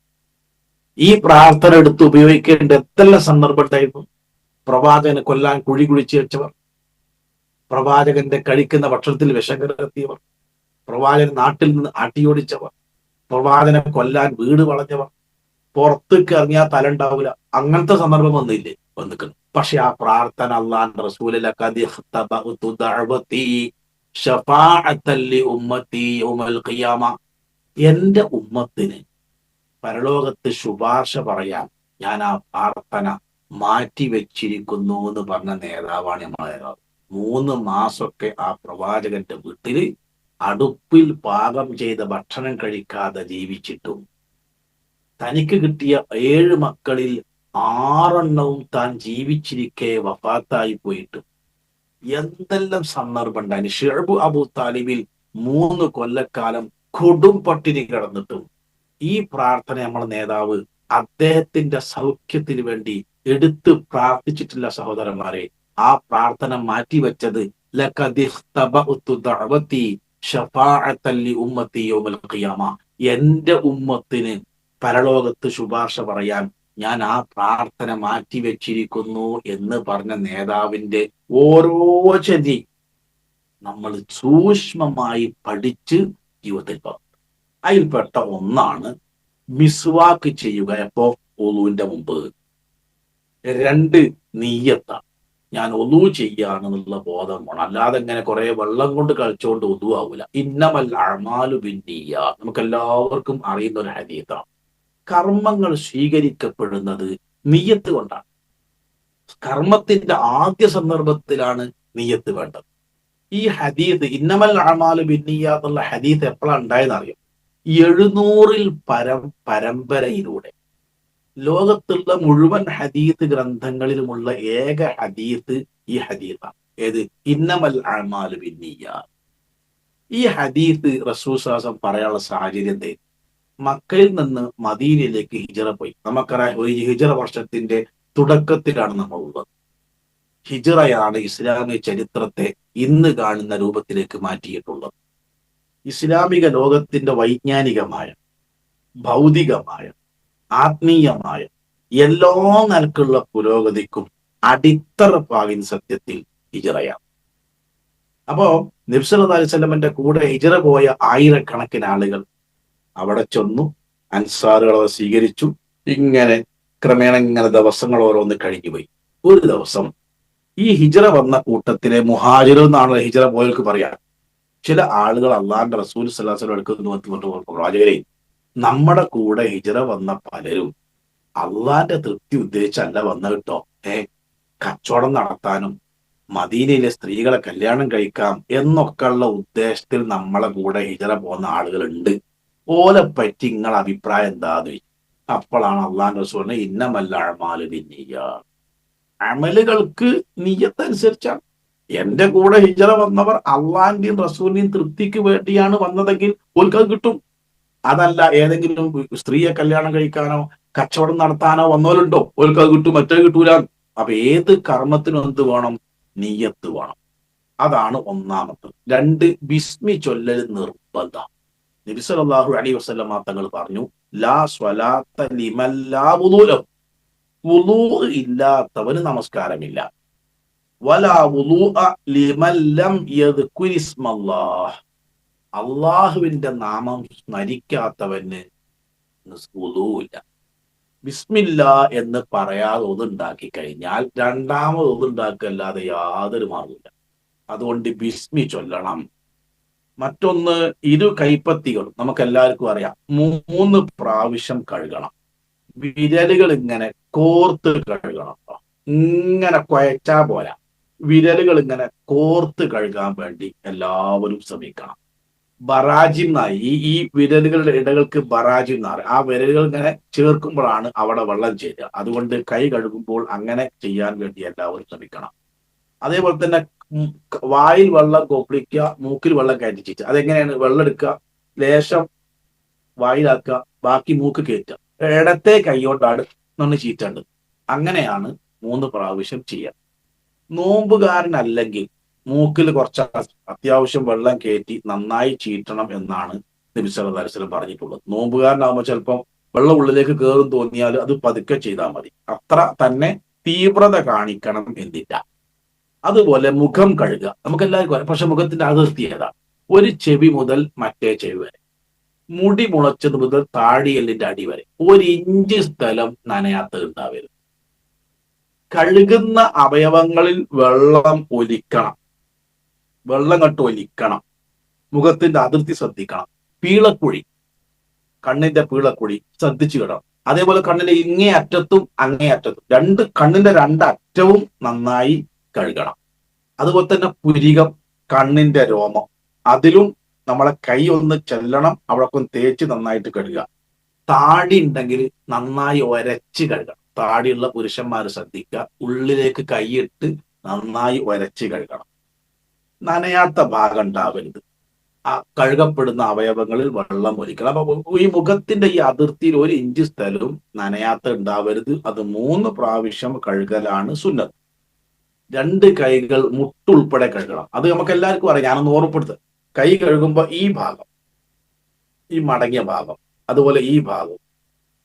ഈ പ്രാർത്ഥന എടുത്ത് ഉപയോഗിക്കേണ്ട എത്ര സന്ദർഭം ഉണ്ടായിരുന്നു! പ്രവാചകനെ കൊല്ലാൻ കുഴി കുഴിച്ചു വെച്ചവർ, പ്രവാചകന്റെ കഴിക്കുന്ന ഭക്ഷണത്തിൽ വിഷം കലർത്തിയവർ, പ്രവാചകൻ നാട്ടിൽ നിന്ന് ആട്ടിയോടിച്ചവർ, പ്രവാചകനെ കൊല്ലാൻ വീട് വളഞ്ഞവർ, പുറത്തേക്ക് ഇറങ്ങിയാൽ തല ഉണ്ടാവില്ല, അങ്ങനത്തെ സന്ദർഭം വന്നില്ലേ? വന്നിക്കുന്നു. പക്ഷെ ആ പ്രാർത്ഥന അള്ളാഹുവിന്റെ റസൂലിൽ എന്റെ ഉമ്മത്തിന് പരലോകത്ത് ശുപാർശ പറയാൻ ഞാൻ ആ പ്രാർത്ഥന മാറ്റിവെച്ചിരിക്കുന്നു എന്ന് പറഞ്ഞ നേതാവാണ് നമ്മളെ നേതാവ്. 3 മാസമൊക്കെ ആ പ്രവാചകന്റെ വീട്ടില് അടുപ്പിൽ പാകം ചെയ്ത ഭക്ഷണം കഴിക്കാതെ ജീവിച്ചിട്ടും തനിക്ക് കിട്ടിയ 7 മക്കളിൽ 6 എണ്ണവും താൻ ജീവിച്ചിരിക്കെ വഫാത്തായി പോയിട്ടും എന്തെല്ലാം സന്ദർഭം ഉണ്ടായി. ഷുഐബ് അബൂ താലിബിൽ 3 കൊല്ലക്കാലം കൊടും പട്ടിണി കിടന്നിട്ടും ഈ പ്രാർത്ഥന നമ്മളെ നേതാവ് അദ്ദേഹത്തിന്റെ സൗഖ്യത്തിന് വേണ്ടി എടുത്ത് പ്രാർത്ഥിച്ചിട്ടില്ല. സഹോദരന്മാരെ, ആ പ്രാർത്ഥന മാറ്റിവെച്ചത് എന്റെ ഉമ്മത്തിന് പരലോകത്ത് ശുപാർശ പറയാൻ ഞാൻ ആ പ്രാർത്ഥന മാറ്റിവെച്ചിരിക്കുന്നു എന്ന് പറഞ്ഞ നേതാവിന്റെ ഓരോ ചതി നമ്മൾ സൂക്ഷ്മമായി പഠിച്ച് ജീവിതത്തിൽ പറഞ്ഞു. അതിൽപ്പെട്ട ഒന്നാണ് മിസ്വാക്ക് ചെയ്യുക. എപ്പോ? ഒളുവിന്റെ മുമ്പ്. 2 നിയ്യത്താണ്. ഞാൻ ഒളു ചെയ്യാണെന്നുള്ള ബോധം വേണം. അല്ലാതെ ഇങ്ങനെ കുറെ വെള്ളം കൊണ്ട് കളിച്ചുകൊണ്ട് ഒളു ആവൂല. ഇന്നമൽ അഅ്മാലു ബിന്നിയ്യാത്ത്, നമുക്ക് എല്ലാവർക്കും അറിയുന്ന ഒരു ഹദീസാണ്. കർമ്മങ്ങൾ സ്വീകരിക്കപ്പെടുന്നത് നിയ്യത്ത് കൊണ്ടാണ്. കർമ്മത്തിന്റെ ആദ്യ സന്ദർഭത്തിലാണ് നിയ്യത്ത് വേണ്ടത്. ഈ ഹദീസ് ഇന്നമൽ അഅ്മാലു ബിന്നിയ്യാത്ത് എന്നുള്ള ഹദീസ് എപ്പോഴാണ് ഉണ്ടായെന്ന് അറിയാം? 700-ൽ പരമ്പരയിലൂടെ ലോകത്തുള്ള മുഴുവൻ ഹദീസ് ഗ്രന്ഥങ്ങളിലുമുള്ള ഏക ഹദീസ് ഈ ഹദീസാണ്. ഏത്? ഇന്നമൽ അഅ്മാലു ബിന്നിയ്യാത്ത്. ഈ ഹദീസ് റസൂൽ സ്വല്ലല്ലാഹു അലൈഹി വസല്ലം പറയാനുള്ള സാഹചര്യം എന്തായിരുന്നു? മക്കയിൽ നിന്ന് മദീനയിലേക്ക് ഹിജറ പോയി. നമുക്കറിയാം, ഒരു ഹിജറ വർഷത്തിന്റെ തുടക്കത്തിലാണ് നമ്മൾ ഉള്ളത്. ഹിജറയാണ് ഇസ്ലാമിക ചരിത്രത്തെ ഇന്ന് കാണുന്ന രൂപത്തിലേക്ക് മാറ്റിയിട്ടുള്ളത്. ഇസ്ലാമിക ലോകത്തിന്റെ വൈജ്ഞാനികമായ, ഭൗതികമായ, ആത്മീയമായ എല്ലാ നിലക്കുള്ള പുരോഗതിക്കും അടിത്തറ പാകിൻ സത്യത്തിൽ ഹിജറയാണ്. അപ്പോ നബി സല്ലല്ലാഹു അലൈഹി വസല്ലമയുടെ കൂടെ ഹിജറ പോയ ആയിരക്കണക്കിന് ആളുകൾ അവിടെ ചെന്നു, അൻസാറുകൾ അവരെ സ്വീകരിച്ചു. ഇങ്ങനെ ക്രമേണ ഇങ്ങനെ ദിവസങ്ങൾ ഓരോന്ന് കഴിഞ്ഞുപോയി. ഒരു ദിവസം ഈ ഹിജറ വന്ന കൂട്ടത്തിലെ മുഹാജിർ എന്നാണ് ഹിജറ പോയവർക്ക് പറയാം. ചില ആളുകൾ അള്ളാഹിന്റെ റസൂൽ സ്വല്ലല്ലാഹു അലൈഹി വസല്ലം എടുക്കുന്നു, പ്രവാചകരെ, നമ്മുടെ കൂടെ ഹിജറ വന്ന പലരും അള്ളാന്റെ തൃപ്തി ഉദ്ദേശിച്ചല്ല വന്ന കേട്ടോ. കച്ചവടം നടത്താനും മദീനയിലെ സ്ത്രീകളെ കല്യാണം കഴിക്കാം എന്നൊക്കെയുള്ള ഉദ്ദേശത്തിൽ നമ്മളെ കൂടെ ഹിജറ പോകുന്ന ആളുകളുണ്ട്. ഓലെ പറ്റി നിങ്ങളെ അഭിപ്രായം എന്താന്ന് ചോദിച്ചു. അപ്പോഴാണ് അള്ളാന്റെ റസൂലിനെ ഇന്നമൽ അഅ്മാലു ബിന്നിയ്യാത്ത്, അമലുകൾക്ക് നിയ്യത്തനുസരിച്ചാണ്. എന്റെ കൂടെ ഹിജറ വന്നവർ അള്ളാന്റെയും റസൂലിന്റെയും തൃപ്തിക്ക് വേണ്ടിയാണ് വന്നതെങ്കിൽ ഓൽക്കത് കിട്ടും. അതല്ല ഏതെങ്കിലും സ്ത്രീയെ കല്യാണം കഴിക്കാനോ കച്ചവടം നടത്താനോ വന്നവരുണ്ടോ, ഓൽക്കത് കിട്ടും, മറ്റേ കിട്ടൂല. അപ്പൊ ഏത് കർമ്മത്തിനും എന്ത് വേണം? നിയ്യത്ത് വേണം. അതാണ് ഒന്നാമത്തത്. രണ്ട്, ബിസ്മി ചൊല്ലൽ നിർബന്ധം. നബി സല്ലല്ലാഹു അലൈഹി വസല്ലം തങ്ങൾ പറഞ്ഞു, ലാ സ്വലാത്ത ലിമൻ ലാ വുളൂ ലഹു, വുളൂ ഇല്ലാത്തവന് നമസ്കാരമില്ല. വലാ വുളൂഅ ലിമൻ ലം യദ്കുരിസ്മല്ലാഹ്, അള്ളാഹുവിന്റെ നാമം സ്മരിക്കാത്തവന് വുളൂഇല്ല. ബിസ്മില്ല എന്ന് പറയാതെ ഒതുണ്ടാക്കി കഴിഞ്ഞാൽ രണ്ടാമത് ഒതുണ്ടാക്കല്ലാതെ യാതൊരു മാർഗമില്ല. അതുകൊണ്ട് ബിസ്മി ചൊല്ലണം. മറ്റൊന്ന്, ഇരു കൈപ്പത്തികളും നമുക്ക് എല്ലാവർക്കും അറിയാം 3 പ്രാവശ്യം കഴുകണം. വിരലുകൾ ഇങ്ങനെ കോർത്ത് കഴുകണം. ഇങ്ങനെ കുഴച്ചാ പോരാ, വിരലുകൾ ഇങ്ങനെ കോർത്ത് കഴുകാൻ വേണ്ടി എല്ലാവരും ശ്രമിക്കണം. ബറാജിം എന്നായി ഈ വിരലുകളുടെ ഇടകൾക്ക് ബറാജിം എന്നാണ്. ആ വിരലുകൾ ഇങ്ങനെ ചേർക്കുമ്പോഴാണ് അവിടെ വെള്ളം ചേരുക. അതുകൊണ്ട് കൈ കഴുകുമ്പോൾ അങ്ങനെ ചെയ്യാൻ വേണ്ടി എല്ലാവരും ശ്രമിക്കണം. അതേപോലെ തന്നെ വായിൽ വെള്ളം കൊപ്പിളിക്കുക, മൂക്കിൽ വെള്ളം കയറ്റിച്ചിട്ട്. അതെങ്ങനെയാണ്? വെള്ളം എടുക്കുക, ലേശം വായിലാക്കുക, ബാക്കി മൂക്ക് കയറ്റുക. ഇടത്തെ കൈകൊണ്ടാണ് നന്ന് ചീറ്റേണ്ടത്. അങ്ങനെയാണ് 3 പ്രാവശ്യം ചെയ്യുക. നോമ്പുകാരനല്ലെങ്കിൽ മൂക്കിൽ കുറച്ച് അത്യാവശ്യം വെള്ളം കയറ്റി നന്നായി ചീറ്റണം എന്നാണ് നബി സല്ലല്ലാഹു അലൈഹി വസല്ലം പറഞ്ഞിട്ടുള്ളത്. നോമ്പുകാരനാകുമ്പോൾ ചിലപ്പം വെള്ളം ഉള്ളിലേക്ക് കയറും തോന്നിയാൽ അത് പതുക്കെ ചെയ്താൽ മതി. അത്ര തന്നെ തീവ്രത കാണിക്കണം എന്നില്ല. അതുപോലെ മുഖം കഴുകുക നമുക്ക് എല്ലാവർക്കും, പക്ഷെ മുഖത്തിന്റെ അതിർത്തി ഏതാ? ഒരു ചെവി മുതൽ മറ്റേ ചെവി വരെ, മുടി മുളച്ചത് മുതൽ താടിയെല്ലിന്റെ അടി വരെ 1 ഇഞ്ച് സ്ഥലം നനയാത്തത് ഉണ്ടാവരുത്. കഴുകുന്ന അവയവങ്ങളിൽ വെള്ളം ഒലിക്കണം, വെള്ളം കട്ട് ഒലിക്കണം. മുഖത്തിന്റെ അതിർത്തി ശ്രദ്ധിക്കണം. പീളക്കുഴി, കണ്ണിന്റെ പീളക്കുഴി ശ്രദ്ധിച്ചു കിടണം. അതേപോലെ കണ്ണിന്റെ ഇങ്ങേ അറ്റത്തും അങ്ങേ അറ്റത്തും, കണ്ണിന്റെ 2 അറ്റവും നന്നായി കഴുകണം. അതുപോലെ തന്നെ പുരികം, കണ്ണിന്റെ രോമം, അതിലും നമ്മളെ കൈ ഒന്ന് ചെല്ലണം, അവിടെ ഒന്ന് തേച്ച് നന്നായിട്ട് കഴുകുക. താടി ഉണ്ടെങ്കിൽ നന്നായി ഒരച്ച് കഴുകണം. താടിയുള്ള പുരുഷന്മാർ ശ്രദ്ധിക്കുക, ഉള്ളിലേക്ക് കൈയിട്ട് നന്നായി ഒരച്ച് കഴുകണം. നനയാത്ത ഭാഗം ഉണ്ടാവരുത്. ആ കഴുകപ്പെടുന്ന അവയവങ്ങളിൽ വെള്ളം ഒലിക്കണം. അപ്പൊ ഈ മുഖത്തിന്റെ ഈ അതിർത്തിയിൽ 1 ഇഞ്ച് സ്ഥലവും നനയാത്ത ഉണ്ടാവരുത്. അത് 3 പ്രാവശ്യം കഴുകലാണ് സുന്നത്ത്. 2 കൈകൾ മുട്ടുൾപ്പെടെ കഴുകണം. അത് നമുക്ക് എല്ലാവർക്കും അറിയാം, ഞാനൊന്ന് ഓർമ്മപ്പെടുത്തുക. കൈ കഴുകുമ്പോൾ ഈ ഭാഗം, ഈ മടങ്ങിയ ഭാഗം, അതുപോലെ ഈ ഭാഗം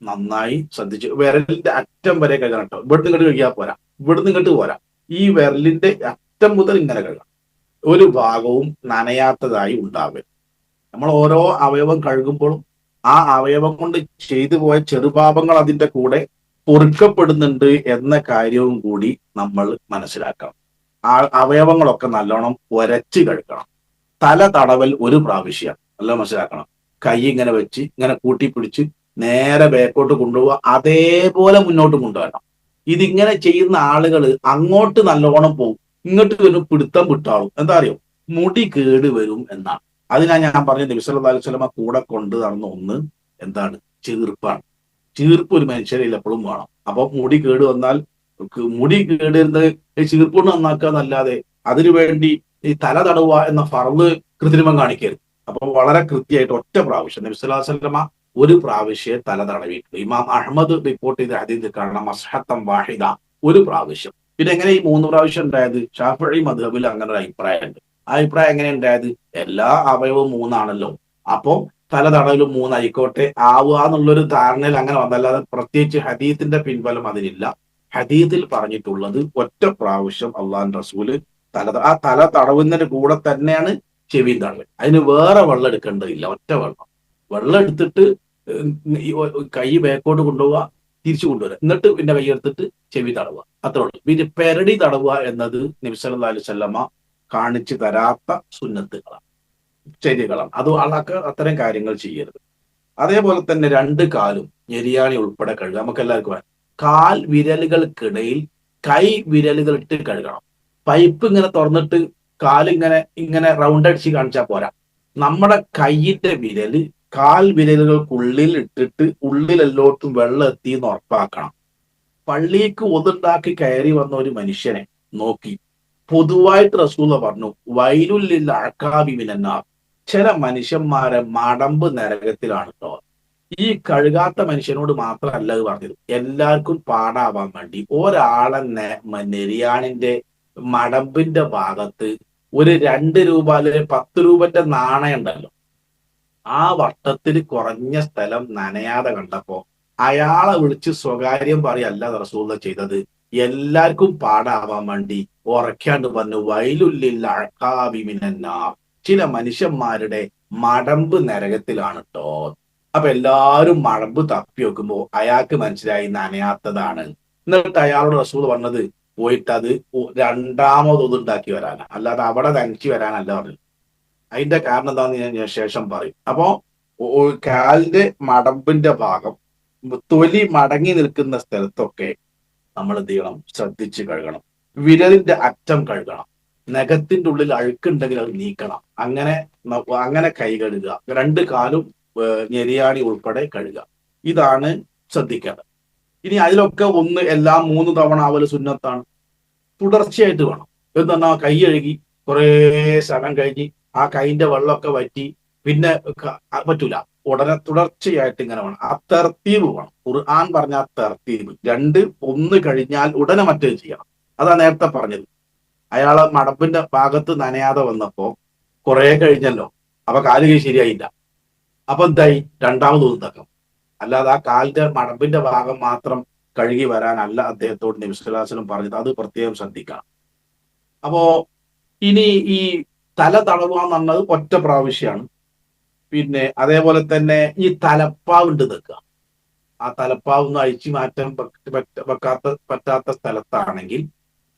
നന്നായി ശ്രദ്ധിച്ച് വിരലിന്റെ അറ്റം വരെ കഴുകണം കേട്ടോ. ഇവിടുന്ന് ഇങ്ങോട്ട് കഴുകിയാൽ പോരാ, ഇവിടുന്ന് ഇങ്ങോട്ട് പോരാ, ഈ വിരലിന്റെ അറ്റം മുതൽ ഇങ്ങനെ കഴുകണം. ഒരു ഭാഗവും നനയാത്തതായി ഉണ്ടാവരുത്. നമ്മൾ ഓരോ അവയവം കഴുകുമ്പോഴും ആ അവയവം കൊണ്ട് ചെയ്തു പോയ ചെറുപാപങ്ങൾ അതിന്റെ കൂടെ പൊറുക്കപ്പെടുന്നുണ്ട് എന്ന കാര്യവും കൂടി നമ്മൾ മനസ്സിലാക്കണം. ആ അവയവങ്ങളൊക്കെ നല്ലോണം ഒരച്ച് കഴുകണം. തല തടവൽ 1 പ്രാവശ്യം നല്ല മനസ്സിലാക്കണം. കൈ ഇങ്ങനെ വെച്ച് ഇങ്ങനെ കൂട്ടിപ്പിടിച്ച് നേരെ ബാക്കോട്ട് കൊണ്ടുപോവുക, അതേപോലെ മുന്നോട്ട് കൊണ്ടുവരണം. ഇതിങ്ങനെ ചെയ്യുന്ന ആളുകൾ അങ്ങോട്ട് നല്ലോണം പോകും, ഇങ്ങോട്ട് വരും പിടുത്തം വിട്ടാളും. എന്താ അറിയോ? മുടി കേട് വരും എന്നാണ്. അതിനാ ഞാൻ പറഞ്ഞ നബി സല്ലല്ലാഹു അലൈഹി വസല്ലം കൂടെ കൊണ്ട് നടന്ന ഒന്ന് എന്താണ്? ചീർപ്പാണ്. ചീർപ്പ് ഒരു മനുഷ്യരിൽ എപ്പോഴും വേണം. അപ്പൊ മുടി കേട് വന്നാൽ മുടി കേടുന്നത് ചീർപ്പ് കൊണ്ട് നന്നാക്കുക എന്നല്ലാതെ അതിനുവേണ്ടി ഈ തല തടവുക എന്ന ഫർള് കൃത്രിമം കാണിക്കരുത്. അപ്പൊ വളരെ കൃത്യമായിട്ട് ഒറ്റ പ്രാവശ്യം നബി സല്ലല്ലാഹു അലൈഹി വസല്ലം 1 പ്രാവശ്യം തല തടവിയിട്ടുണ്ട്. ഇമാം അഹ്മദ് റിപ്പോർട്ട് ചെയ്ത ഹദീസ് കാണാം, മസ്ഹത്തം വാഹിദ, 1 പ്രാവശ്യം. പിന്നെ എങ്ങനെ ഈ 3 പ്രാവശ്യം ഉണ്ടായത്? ശാഫിഈ മദ്ഹബിൽ അങ്ങനെ ഒരു അഭിപ്രായമുണ്ട്. ആ അഭിപ്രായം എങ്ങനെ ഉണ്ടായത്? എല്ലാ അവയവവും 3 ആണല്ലോ, അപ്പൊ തല തടവിലും 3 ആയിക്കോട്ടെ ആവുക എന്നുള്ളൊരു ധാരണയിൽ അങ്ങനെ വന്നല്ലാതെ പ്രത്യേകിച്ച് ഹദീത്തിന്റെ പിൻബലം അതിനില്ല. ഹദീത്തിൽ പറഞ്ഞിട്ടുള്ളത് ഒറ്റ പ്രാവശ്യം അള്ളാഹുവിന്റെ റസൂല് ആ തല തടവുന്നതിന് കൂടെ തന്നെയാണ് ചെവിയും തടവ്. അതിന് വേറെ വെള്ളം എടുക്കേണ്ടതില്ല, ഒറ്റ വെള്ളം എടുത്തിട്ട് കൈ ബാക്കോട്ട് കൊണ്ടുപോവുക, തിരിച്ചു കൊണ്ടുവരിക, എന്നിട്ട് പിന്നെ കൈ എടുത്തിട്ട് ചെവി തടവുക, അത്രേ ഉള്ളൂ. പിന്നെ പെരടി തടവുക എന്നത് നബി സല്ലല്ലാഹു അലൈഹി വസല്ലമ കാണിച്ചു തരാത്ത സുന്നത്തുകളാണ്, ചര്യകളാണ്. അത് അതൊക്കെ അത്തരം കാര്യങ്ങൾ ചെയ്യരുത്. അതേപോലെ തന്നെ 2 കാലും ഞെരിയാണി ഉൾപ്പെടെ കഴുകുക. നമുക്ക് എല്ലാവർക്കും വേണം. കാൽ വിരലുകൾക്കിടയിൽ കൈ വിരലുകൾ ഇട്ട് കഴുകണം. പൈപ്പ് ഇങ്ങനെ തുറന്നിട്ട് കാലിങ്ങനെ ഇങ്ങനെ റൗണ്ട് അടിച്ച് കാണിച്ചാൽ പോരാ. നമ്മുടെ കൈയിന്റെ വിരല് കാൽ വിരലുകൾക്കുള്ളിൽ ഇട്ടിട്ട് ഉള്ളിലെല്ലോട്ടും വെള്ളം എത്തിയെന്ന് ഉറപ്പാക്കണം. പള്ളിക്ക് ഒതുണ്ടാക്കി കയറി വന്ന ഒരു മനുഷ്യനെ നോക്കി പൊതുവായിട്ട് റസൂല പറഞ്ഞു, വൈലുല്ലിൽ അഴക്കാബി മിനന്നാർ, ചില മനുഷ്യന്മാരെ മടമ്പ് നരകത്തിലാണ് കേട്ടോ. ഈ കഴുകാത്ത മനുഷ്യനോട് മാത്രമല്ല ഇത് പറഞ്ഞത്, എല്ലാവർക്കും പാടാവാൻ വേണ്ടി ഒരാളെന്നെ നെരിയാണിന്റെ മടമ്പിന്റെ ഭാഗത്ത് ഒരു 2 രൂപ അല്ലെങ്കിൽ 10 രൂപന്റെ നാണയം ഉണ്ടല്ലോ, ആ വട്ടത്തിൽ കുറഞ്ഞ സ്ഥലം നനയാതെ കണ്ടപ്പോ അയാളെ വിളിച്ച് സ്വകാര്യം പറയല്ല റസൂലുള്ള ചെയ്തത്. എല്ലാവർക്കും പാടാവാൻ വേണ്ടി ഉറക്കാണ്ട് പറഞ്ഞു, വൈലുല്ലിൽ അഴക്കാബി മിനന്നാർ, ചില മനുഷ്യന്മാരുടെ മടമ്പ് നരകത്തിലാണ് ട്ടോ. അപ്പൊ എല്ലാവരും മടമ്പ് തപ്പി വെക്കുമ്പോ അയാൾക്ക് മനസ്സിലായി നനയാത്തതാണ്. എന്നിട്ട് അയാളോട് റസൂൽ പറഞ്ഞത് പോയിട്ട് അത് രണ്ടാമത് ഉണ്ടാക്കി വരാനാ, അല്ലാതെ അവിടെ നനച്ചു വരാനല്ല പറഞ്ഞു. അതിന്റെ കാരണം എന്താന്ന് ഞാൻ ശേഷം പറയും. അപ്പോ കാലിന്റെ മടമ്പിന്റെ ഭാഗം, തൊലി മടങ്ങി നിൽക്കുന്ന സ്ഥലത്തൊക്കെ നമ്മൾ എന്ത് ചെയ്യണം, ശ്രദ്ധിച്ച് കഴുകണം. വിരലിന്റെ അറ്റം കഴുകണം. നഖത്തിന്റെ ഉള്ളിൽ അഴുക്കുണ്ടെങ്കിൽ അത് നീക്കണം. അങ്ങനെ കൈ കഴുകുക. 2 കാലും ഞെരിയാണി ഉൾപ്പെടെ കഴുകുക. ഇതാണ് ശ്രദ്ധിക്കേണ്ടത്. ഇനി അതിലൊക്കെ എല്ലാ 3 തവണ ആവല് സുന്നത്താണ്. തുടർച്ചയായിട്ട് വേണം. എന്താണ്, കൈ കഴുകി കുറേ സമയം കഴിഞ്ഞ് ആ കൈന്റെ വെള്ളമൊക്കെ വറ്റി പിന്നെ പറ്റൂല. ഉടനെ തുടർച്ചയായിട്ട് ഇങ്ങനെ വേണം. ആ തെർത്തീബ് വേണം. ഖുർആൻ പറഞ്ഞ ആ തെർത്തീബ്, 1 കഴിഞ്ഞാൽ ഉടനെ മറ്റേത് ചെയ്യണം. അതാ നേരത്തെ പറഞ്ഞത്. അയാളെ മടപ്പിന്റെ ഭാഗത്ത് നനയാതെ വന്നപ്പോ കുറെ കഴിഞ്ഞല്ലോ, അപ്പൊ കാല് കൈ ശരിയായില്ല. അപ്പൊ എന്തായി, രണ്ടാമത് ഒന്നാക്കാം. അല്ലാതെ ആ കാലിന്റെ മടമ്പിന്റെ ഭാഗം മാത്രം കഴുകി വരാനല്ല അദ്ദേഹത്തോട് നബി സല്ലല്ലാഹു അലൈഹി വസല്ലം പറഞ്ഞത്. അത് പ്രത്യേകം ശ്രദ്ധിക്കണം. അപ്പോ ഇനി ഈ തല തടവുക എന്ന് പറഞ്ഞത് ഒറ്റ പ്രാവശ്യമാണ്. പിന്നെ അതേപോലെ തന്നെ ഈ തലപ്പാവുണ്ട് നിൽക്കുക. ആ തലപ്പാവ് ഒന്ന് അഴിച്ചു മാറ്റാൻ പറ്റാത്ത സ്ഥലത്താണെങ്കിൽ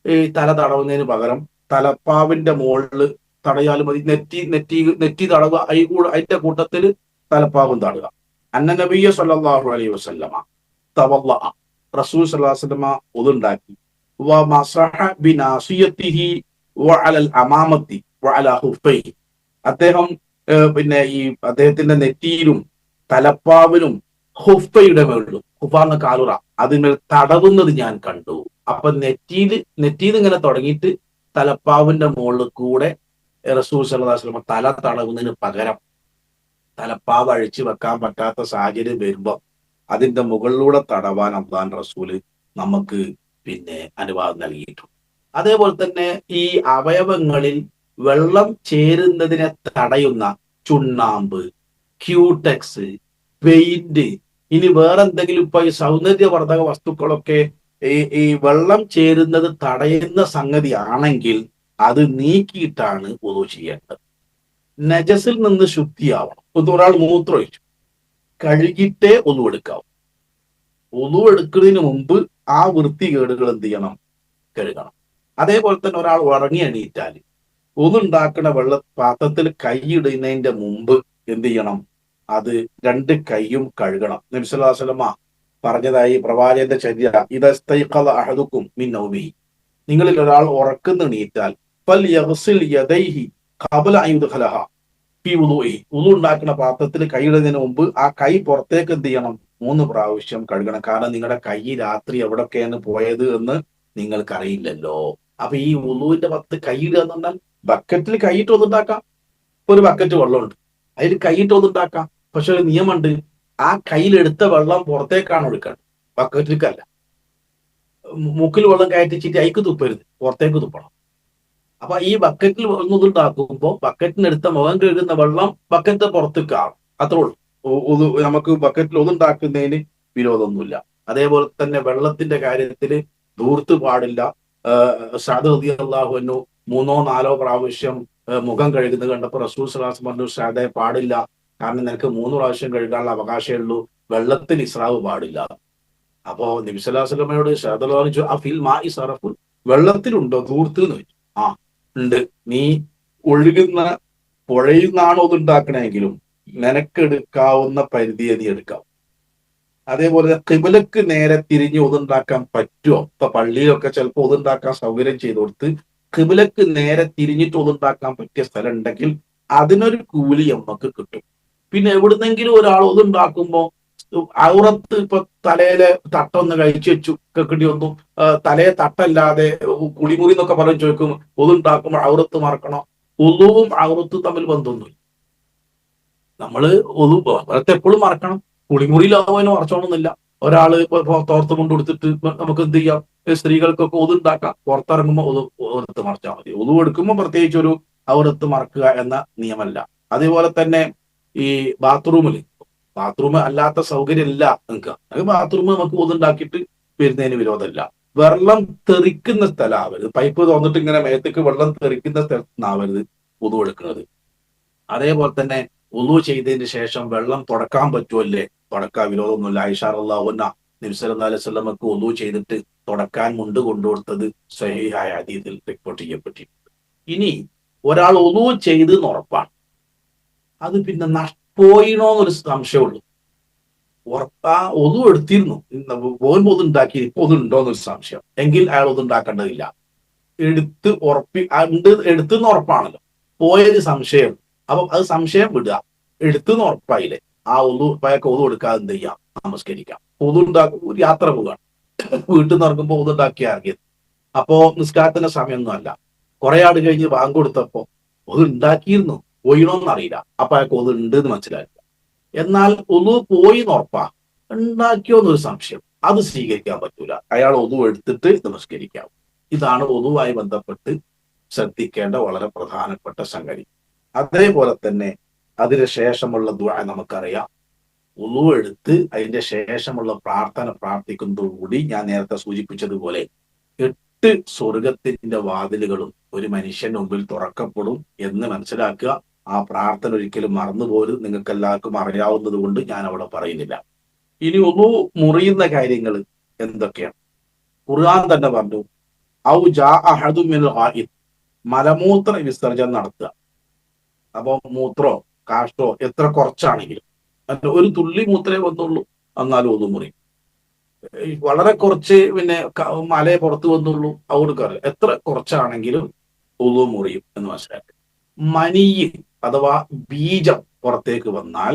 ഈ തല തടവുന്നതിന് പകരം തലപ്പാവിന്റെ മുകളിൽ തടയാലും മതി. നെറ്റി തടവുക, അതിന്റെ കൂട്ടത്തിൽ തലപ്പാവും തടവുക. അന്ന നബിയ സല്ലല്ലാഹു അലൈഹി വസല്ലമ തവല്ലഅ, റസൂൽ സല്ലല്ലാഹു അലൈഹി വസല്ലമ ഉദുണ്ടാക്കി. വ മസഹ ബിനാസിയതിഹി വഅലൽ അമാമത്തി വഅലാ ഹുഫൈഹി, അദ്ദേഹം പിന്നെ ഈ അദ്ദേഹത്തിന്റെ നെറ്റിയിലും തലപ്പാവിലും ഹുഫയുടെ മേളിലും, ഹുഫാന്ന കാലുറ, അതിന്മേൽ തടവുന്നത് ഞാൻ കണ്ടു. അപ്പൊ നെറ്റിയിൽ ഇങ്ങനെ തുടങ്ങിയിട്ട് തലപ്പാവിന്റെ മുകളിൽ കൂടെ റസൂൽ സല്ലല്ലാഹു അലൈഹി വസല്ലം തല തടവുന്നതിന് പകരം തലപ്പാവ് അഴിച്ചു വെക്കാൻ പറ്റാത്ത സാഹചര്യം വരുമ്പോ അതിന്റെ മുകളിലൂടെ തടവാൻ അല്ലാഹു റസൂല് നമുക്ക് പിന്നെ അനുവാദം നൽകിയിട്ടുണ്ട്. അതേപോലെ തന്നെ ഈ അവയവങ്ങളിൽ വെള്ളം ചേരുന്നതിനെ തടയുന്ന ചുണ്ണാമ്പ്, ക്യൂടെക്സ്, പെയിന്റ്, ഇനി വേറെ എന്തെങ്കിലും ഇപ്പൊ ഈ സൗന്ദര്യവർദ്ധക വസ്തുക്കളൊക്കെ ഈ വെള്ളം ചേരുന്നത് തടയുന്ന സംഗതി ആണെങ്കിൽ അത് നീക്കിയിട്ടാണ് വുളു ചെയ്യേണ്ടത്. നജസിൽ നിന്ന് ശുദ്ധിയാവണം. ഒരാൾ മൂത്രമൊഴിച്ചു, കഴുകിയിട്ടേ ഒന്നു എടുക്കാവും. ഒന്നു എടുക്കുന്നതിന് മുമ്പ് ആ വൃത്തികേടുകൾ എന്ത് ചെയ്യണം, കഴുകണം. അതേപോലെ തന്നെ ഒരാൾ ഉറങ്ങി എണീറ്റാൽ ഒന്നുണ്ടാക്കുന്ന പാത്രത്തിൽ കൈയിടുന്നതിന്റെ മുമ്പ് എന്ത് ചെയ്യണം, അത് 2 കൈയും കഴുകണം. നബി സല്ലല്ലാഹു അലൈഹി വസല്ലമ പറഞ്ഞതായി പ്രവാചകന്റെ ചര്യ, ഇദസ്തൈഖള അഹദുക്കും മിൻ നൗമിഹി, നിങ്ങളിൽ ഒരാൾ ഉറക്കുന്നെണീറ്റാൽ ഫൽയഗ്സിൽ യദൈഹി ഖബല അൻ യുദ്ഖലഹ ഫീ വുളൂഇഹി, വുളു ഉണ്ടാക്കുന്ന പാത്രത്തിൽ കൈയിടുന്നതിന് മുമ്പ് ആ കൈ പുറത്തേക്ക് എന്ത് ചെയ്യണം, 3 പ്രാവശ്യം കഴുകണം. കാരണം നിങ്ങളുടെ കൈ രാത്രി എവിടൊക്കെയാണ് പോയത് എന്ന് നിങ്ങൾക്കറിയില്ലല്ലോ. അപ്പൊ ഈ വുളുവിന്റെ 10 കൈയിടുക എന്ന് പറഞ്ഞാൽ ബക്കറ്റിൽ കൈയിട്ട് ഒന്നുണ്ടാക്കാം. ഇപ്പൊ ഒരു ബക്കറ്റ് വെള്ളമുണ്ട്, അതിൽ കൈയിട്ട് ഒന്നുണ്ടാക്കാം. പക്ഷെ ഒരു നിയമമുണ്ട്, ആ കയ്യിലെടുത്ത വെള്ളം പുറത്തേക്കാണ് ഒഴുക്കേണ്ടത്, ബക്കറ്റിലേക്കല്ല. മൂക്കിൽ വെള്ളം കയറ്റിച്ചിട്ട് അയക്ക് തുപ്പരുത്, പുറത്തേക്ക് തുപ്പണം. അപ്പൊ ഈ ബക്കറ്റിൽ ഒന്നുണ്ടാക്കുമ്പോ ബക്കറ്റിനെടുത്ത മുഖം കഴുകുന്ന വെള്ളം ബക്കറ്റ് പുറത്തേക്കാണ്. അത്രേ ഉള്ളൂ. നമുക്ക് ബക്കറ്റിൽ ഒന്നുണ്ടാക്കുന്നതിന് വിരോധമൊന്നുമില്ല. അതേപോലെ തന്നെ വെള്ളത്തിന്റെ കാര്യത്തിൽ ധൂർത്ത് പാടില്ല. സഅദ് റളിയല്ലാഹു അൻഹു 3-4 പ്രാവശ്യം മുഖം കഴുകുന്നത് കണ്ടപ്പോൾ റസൂൽ സല്ലല്ലാഹു അലൈഹി വസല്ലം പറഞ്ഞു, സഅദേ പാടില്ല, കാരണം നിനക്ക് 3 പ്രാവശ്യം കഴുകാനുള്ള അവകാശമേ ഉള്ളൂ, വെള്ളത്തിൽ ഇസ്രാവ് പാടില്ല. അപ്പോ നബി സല്ലല്ലാഹു അലൈഹി വസല്ലമയോട് സഅദ് പറഞ്ഞു, അഫിൽ മാഇ സറഫുൻ, വെള്ളത്തിലുണ്ടോ ധൂർത്ത് എന്ന് ചോദിച്ചു. ആ ഉണ്ട്, നീ ഒഴുകുന്ന പുഴയിൽ നിന്നാണ് ഒതുണ്ടാക്കണമെങ്കിലും നിനക്കെടുക്കാവുന്ന പരിധിയെ നീ എടുക്കാം. അതേപോലെ ഖിബലക്ക് നേരെ തിരിഞ്ഞ് ഒതുണ്ടാക്കാൻ പറ്റുമോ? ഇപ്പൊ പള്ളിയിലൊക്കെ ചിലപ്പോൾ ഒതുണ്ടാക്കാൻ സൗകര്യം ചെയ്ത് കൊടുത്ത് ഖിബലക്ക് നേരെ തിരിഞ്ഞിട്ട് ഒതുണ്ടാക്കാൻ പറ്റിയ സ്ഥലം ഉണ്ടെങ്കിൽ അതിനൊരു കൂലി നമുക്ക് കിട്ടും. പിന്നെ എവിടുന്നെങ്കിലും ഒരാൾ ഒതുണ്ടാക്കുമ്പോ ഔറത്ത്, ഇപ്പൊ തലയിലെ തട്ടൊന്ന് കഴിച്ചു വെച്ചു കേൾക്കേണ്ടി വന്നു, തലയെ തട്ടല്ലാതെ കുളിമുറി എന്നൊക്കെ പറഞ്ഞു ചോദിക്കും, ഒതുണ്ടാക്കുമ്പോൾ ഔറത്ത് മറക്കണോ? ഒതുവും ഔറത്തും തമ്മിൽ ബന്ധമൊന്നുമില്ല. നമ്മള് ഔറത്ത് എപ്പോഴും മറക്കണം. കുളിമുറിയിലാവുന്നതിന് മറച്ചോണമെന്നില്ല. ഒരാള് ഇപ്പൊ തോർത്ത് കൊണ്ട് കൊടുത്തിട്ട് നമുക്ക് എന്ത് ചെയ്യാം, സ്ത്രീകൾക്കൊക്കെ ഒതുണ്ടാക്കാം. പുറത്തിറങ്ങുമ്പോൾ ഒതുത്ത് മറച്ചാൽ മതി. ഒതു എടുക്കുമ്പോൾ പ്രത്യേകിച്ച് ഒരു ഔറത്ത് മറക്കുക എന്ന നിയമമല്ല. അതേപോലെ തന്നെ ഈ ബാത്റൂം അല്ലാത്ത സൗകര്യം ഇല്ല നിങ്ങൾക്ക്, ബാത്റൂം നമുക്ക് ഒതുണ്ടാക്കിയിട്ട് വരുന്നതിന് വിരോധമല്ല. വെള്ളം തെറിക്കുന്ന സ്ഥലമാവരുത്. പൈപ്പ് തുറന്നിട്ട് ഇങ്ങനെ മേത്തേക്ക് വെള്ളം തെറിക്കുന്ന സ്ഥലത്തുനിന്നാവരുത് ഒതു എടുക്കുന്നത്. അതേപോലെ തന്നെ ഒതു ചെയ്തതിന് ശേഷം വെള്ളം തുടക്കാൻ പറ്റുമല്ലേ? തുടക്കാൻ വിരോധമൊന്നുമില്ല. ആയിഷ റളിയല്ലാഹു അൻഹ നബി സല്ലല്ലാഹു അലൈഹി വസല്ലമക്ക് ഒതു ചെയ്തിട്ട് തുടക്കാൻ മുണ്ട് കൊണ്ടുകൊടുത്തത് സ്വഹീഹായ ഹദീസിൽ റിപ്പോർട്ട് ചെയ്യപ്പെട്ടിട്ടുണ്ട്. ഇനി ഒരാൾ ഒതു ചെയ്ത് ഉറപ്പാണ്, അത് പിന്നെ പോയിണോന്നൊരു സംശയമുള്ളൂ. ഉറപ്പാ ഒതു എടുത്തിരുന്നു, പോകുമ്പോൾ ഒതു ഉണ്ടാക്കി, ഇപ്പൊ ഒതു ഉണ്ടോന്നൊരു സംശയം, എങ്കിൽ അയാൾ ഒതു ഉണ്ടാക്കേണ്ടതില്ല. എടുത്തെന്ന് ഉറപ്പാണല്ലോ, പോയത് സംശയം. അപ്പൊ അത് സംശയം വിടുക. എടുത്തെന്ന് ഉറപ്പായില്ലേ, ആ ഒതു അയാൾക്ക് ഒതു എടുക്കാതെ എന്ത് ചെയ്യാം? നമസ്കരിക്കാം. ഒതു ഒരു യാത്ര പോവുകയാണ്, വീട്ടിൽ നിന്ന് ഇറങ്ങുമ്പോൾ ഒതു ഉണ്ടാക്കി ഇറങ്ങിയത്. അപ്പോ നിസ്കാരത്തിന്റെ സമയമൊന്നും അല്ല. കുറെ ആട് കഴിഞ്ഞ് ബാങ്ക് കൊടുത്തപ്പോ ഒതു ഉണ്ടാക്കിയിരുന്നു, പോയിണോന്നറിയില്ല. അപ്പൊ അയാൾക്ക് ഒതു ഉണ്ട് എന്ന് മനസ്സിലായില്ല. എന്നാൽ ഒതു പോയി ഉറപ്പാ, ഉണ്ടാക്കിയോന്നൊരു സംശയം, അത് സ്വീകരിക്കാൻ പറ്റൂല. അയാൾ ഒതു എടുത്തിട്ട് നമസ്കരിക്കാം. ഇതാണ് ഒതുവുമായി ബന്ധപ്പെട്ട് ശ്രദ്ധിക്കേണ്ട വളരെ പ്രധാനപ്പെട്ട സംഗതി. അതേപോലെ തന്നെ അതിന് ശേഷമുള്ള ദുആ നമുക്കറിയാം. ഒതു എടുത്ത് അതിന്റെ ശേഷമുള്ള പ്രാർത്ഥന പ്രാർത്ഥിക്കുന്നതോടുകൂടി ഞാൻ നേരത്തെ സൂചിപ്പിച്ചതുപോലെ 8 സ്വർഗത്തിന്റെ വാതിലുകളും ഒരു മനുഷ്യന്റെ മുമ്പിൽ തുറക്കപ്പെടും എന്ന് മനസ്സിലാക്കുക. ആ പ്രാർത്ഥന ഒരിക്കലും മറന്നുപോലും നിങ്ങൾക്ക് എല്ലാവർക്കും അറിയാവുന്നത് കൊണ്ട് ഞാൻ അവിടെ പറയുന്നില്ല. ഇനി ഒതു മുറിയുന്ന കാര്യങ്ങൾ എന്തൊക്കെയാണ്? ഖുർആൻ തന്നെ പറഞ്ഞു, ഔ ജാ അഹദു മിനൽ ഗായിദ്, മലമൂത്ര വിസർജനം നടത്തുക. അപ്പൊ മൂത്രോ കാഷ്ടോ എത്ര കുറച്ചാണെങ്കിലും, ഒരു തുള്ളി മൂത്രേ വന്നുള്ളൂ, എന്നാലും ഒതു മുറിയും. വളരെ കുറച്ച് പിന്നെ മലയെ പുറത്ത് വന്നുള്ളൂ, കൊടുക്കാറില്ല. എത്ര കുറച്ചാണെങ്കിലും ഒതു മുറിയും എന്ന് മനസ്സിലാക്കുക. മനിയ് അഥവാ ബീജം പുറത്തേക്ക് വന്നാൽ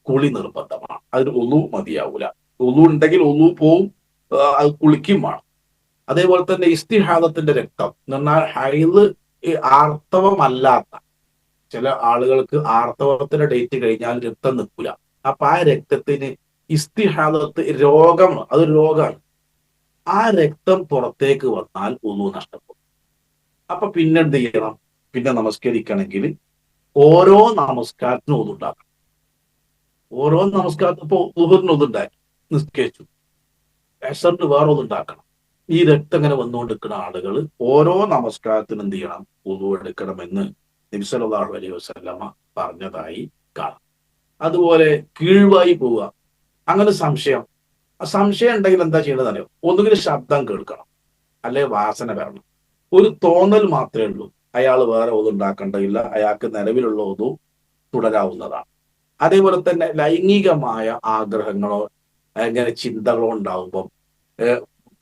കുളി നിർബന്ധമാണ്. അതിന് ഒതു മതിയാവൂല. ഒതു ഉണ്ടെങ്കിൽ ഒതു പോവും, അത് കുളിക്കും വേണം. അതേപോലെ തന്നെ ഇസ്തിഹാദത്തിന്റെ രക്തം എന്ന് പറഞ്ഞാൽ ഹൈദ്, ആർത്തവമല്ലാത്ത ചില ആളുകൾക്ക് ആർത്തവത്തിന്റെ ഡേറ്റ് കഴിഞ്ഞാൽ രക്തം നിൽക്കില്ല. അപ്പൊ ആ രക്തത്തിന് ഇസ്തിഹാദത്ത് രോഗം, അതൊരു രോഗമാണ്. ആ രക്തം പുറത്തേക്ക് വന്നാൽ ഒതു നഷ്ടപ്പെടും. അപ്പൊ പിന്നെ എന്ത് ചെയ്യണം? പിന്നെ നമസ്കരിക്കണമെങ്കിൽ ഓരോ നമസ്കാരത്തിനും ഒതു ഉണ്ടാക്കണം. ഓരോ നമസ്കാരത്തിനും ഇപ്പൊ ദുഹറിന് ഒതു ഉണ്ടാക്കി നിസ്കരിച്ചു, അസറിന് വേറെ ഒതു ഉണ്ടാക്കണം. ഈ രക്തം ഇങ്ങനെ വന്നുകൊണ്ടിരിക്കുന്ന ആളുകൾ ഓരോ നമസ്കാരത്തിനും എന്ത് ചെയ്യണം? ഒതു എടുക്കണമെന്ന് നബി സല്ലല്ലാഹു അലൈഹി വസല്ലമ പറഞ്ഞതായി കാണാം. അതുപോലെ കീഴ്വായി പോവുക, അങ്ങനെ സംശയം ഉണ്ടെങ്കിൽ എന്താ ചെയ്യേണ്ടതറിയോ? ഒന്നുകിൽ ശബ്ദം കേൾക്കണം, അല്ലെ വാസന വരണം. ഒരു തോന്നൽ മാത്രമേ ഉള്ളൂ, അയാൾ വേറെ ഒതു ഉണ്ടാക്കേണ്ടതില്ല. അയാൾക്ക് നിലവിലുള്ള ഒതു തുടരാവുന്നതാണ്. അതേപോലെ തന്നെ ലൈംഗികമായ ആഗ്രഹങ്ങളോ അങ്ങനെ ചിന്തകളോ ഉണ്ടാവുമ്പം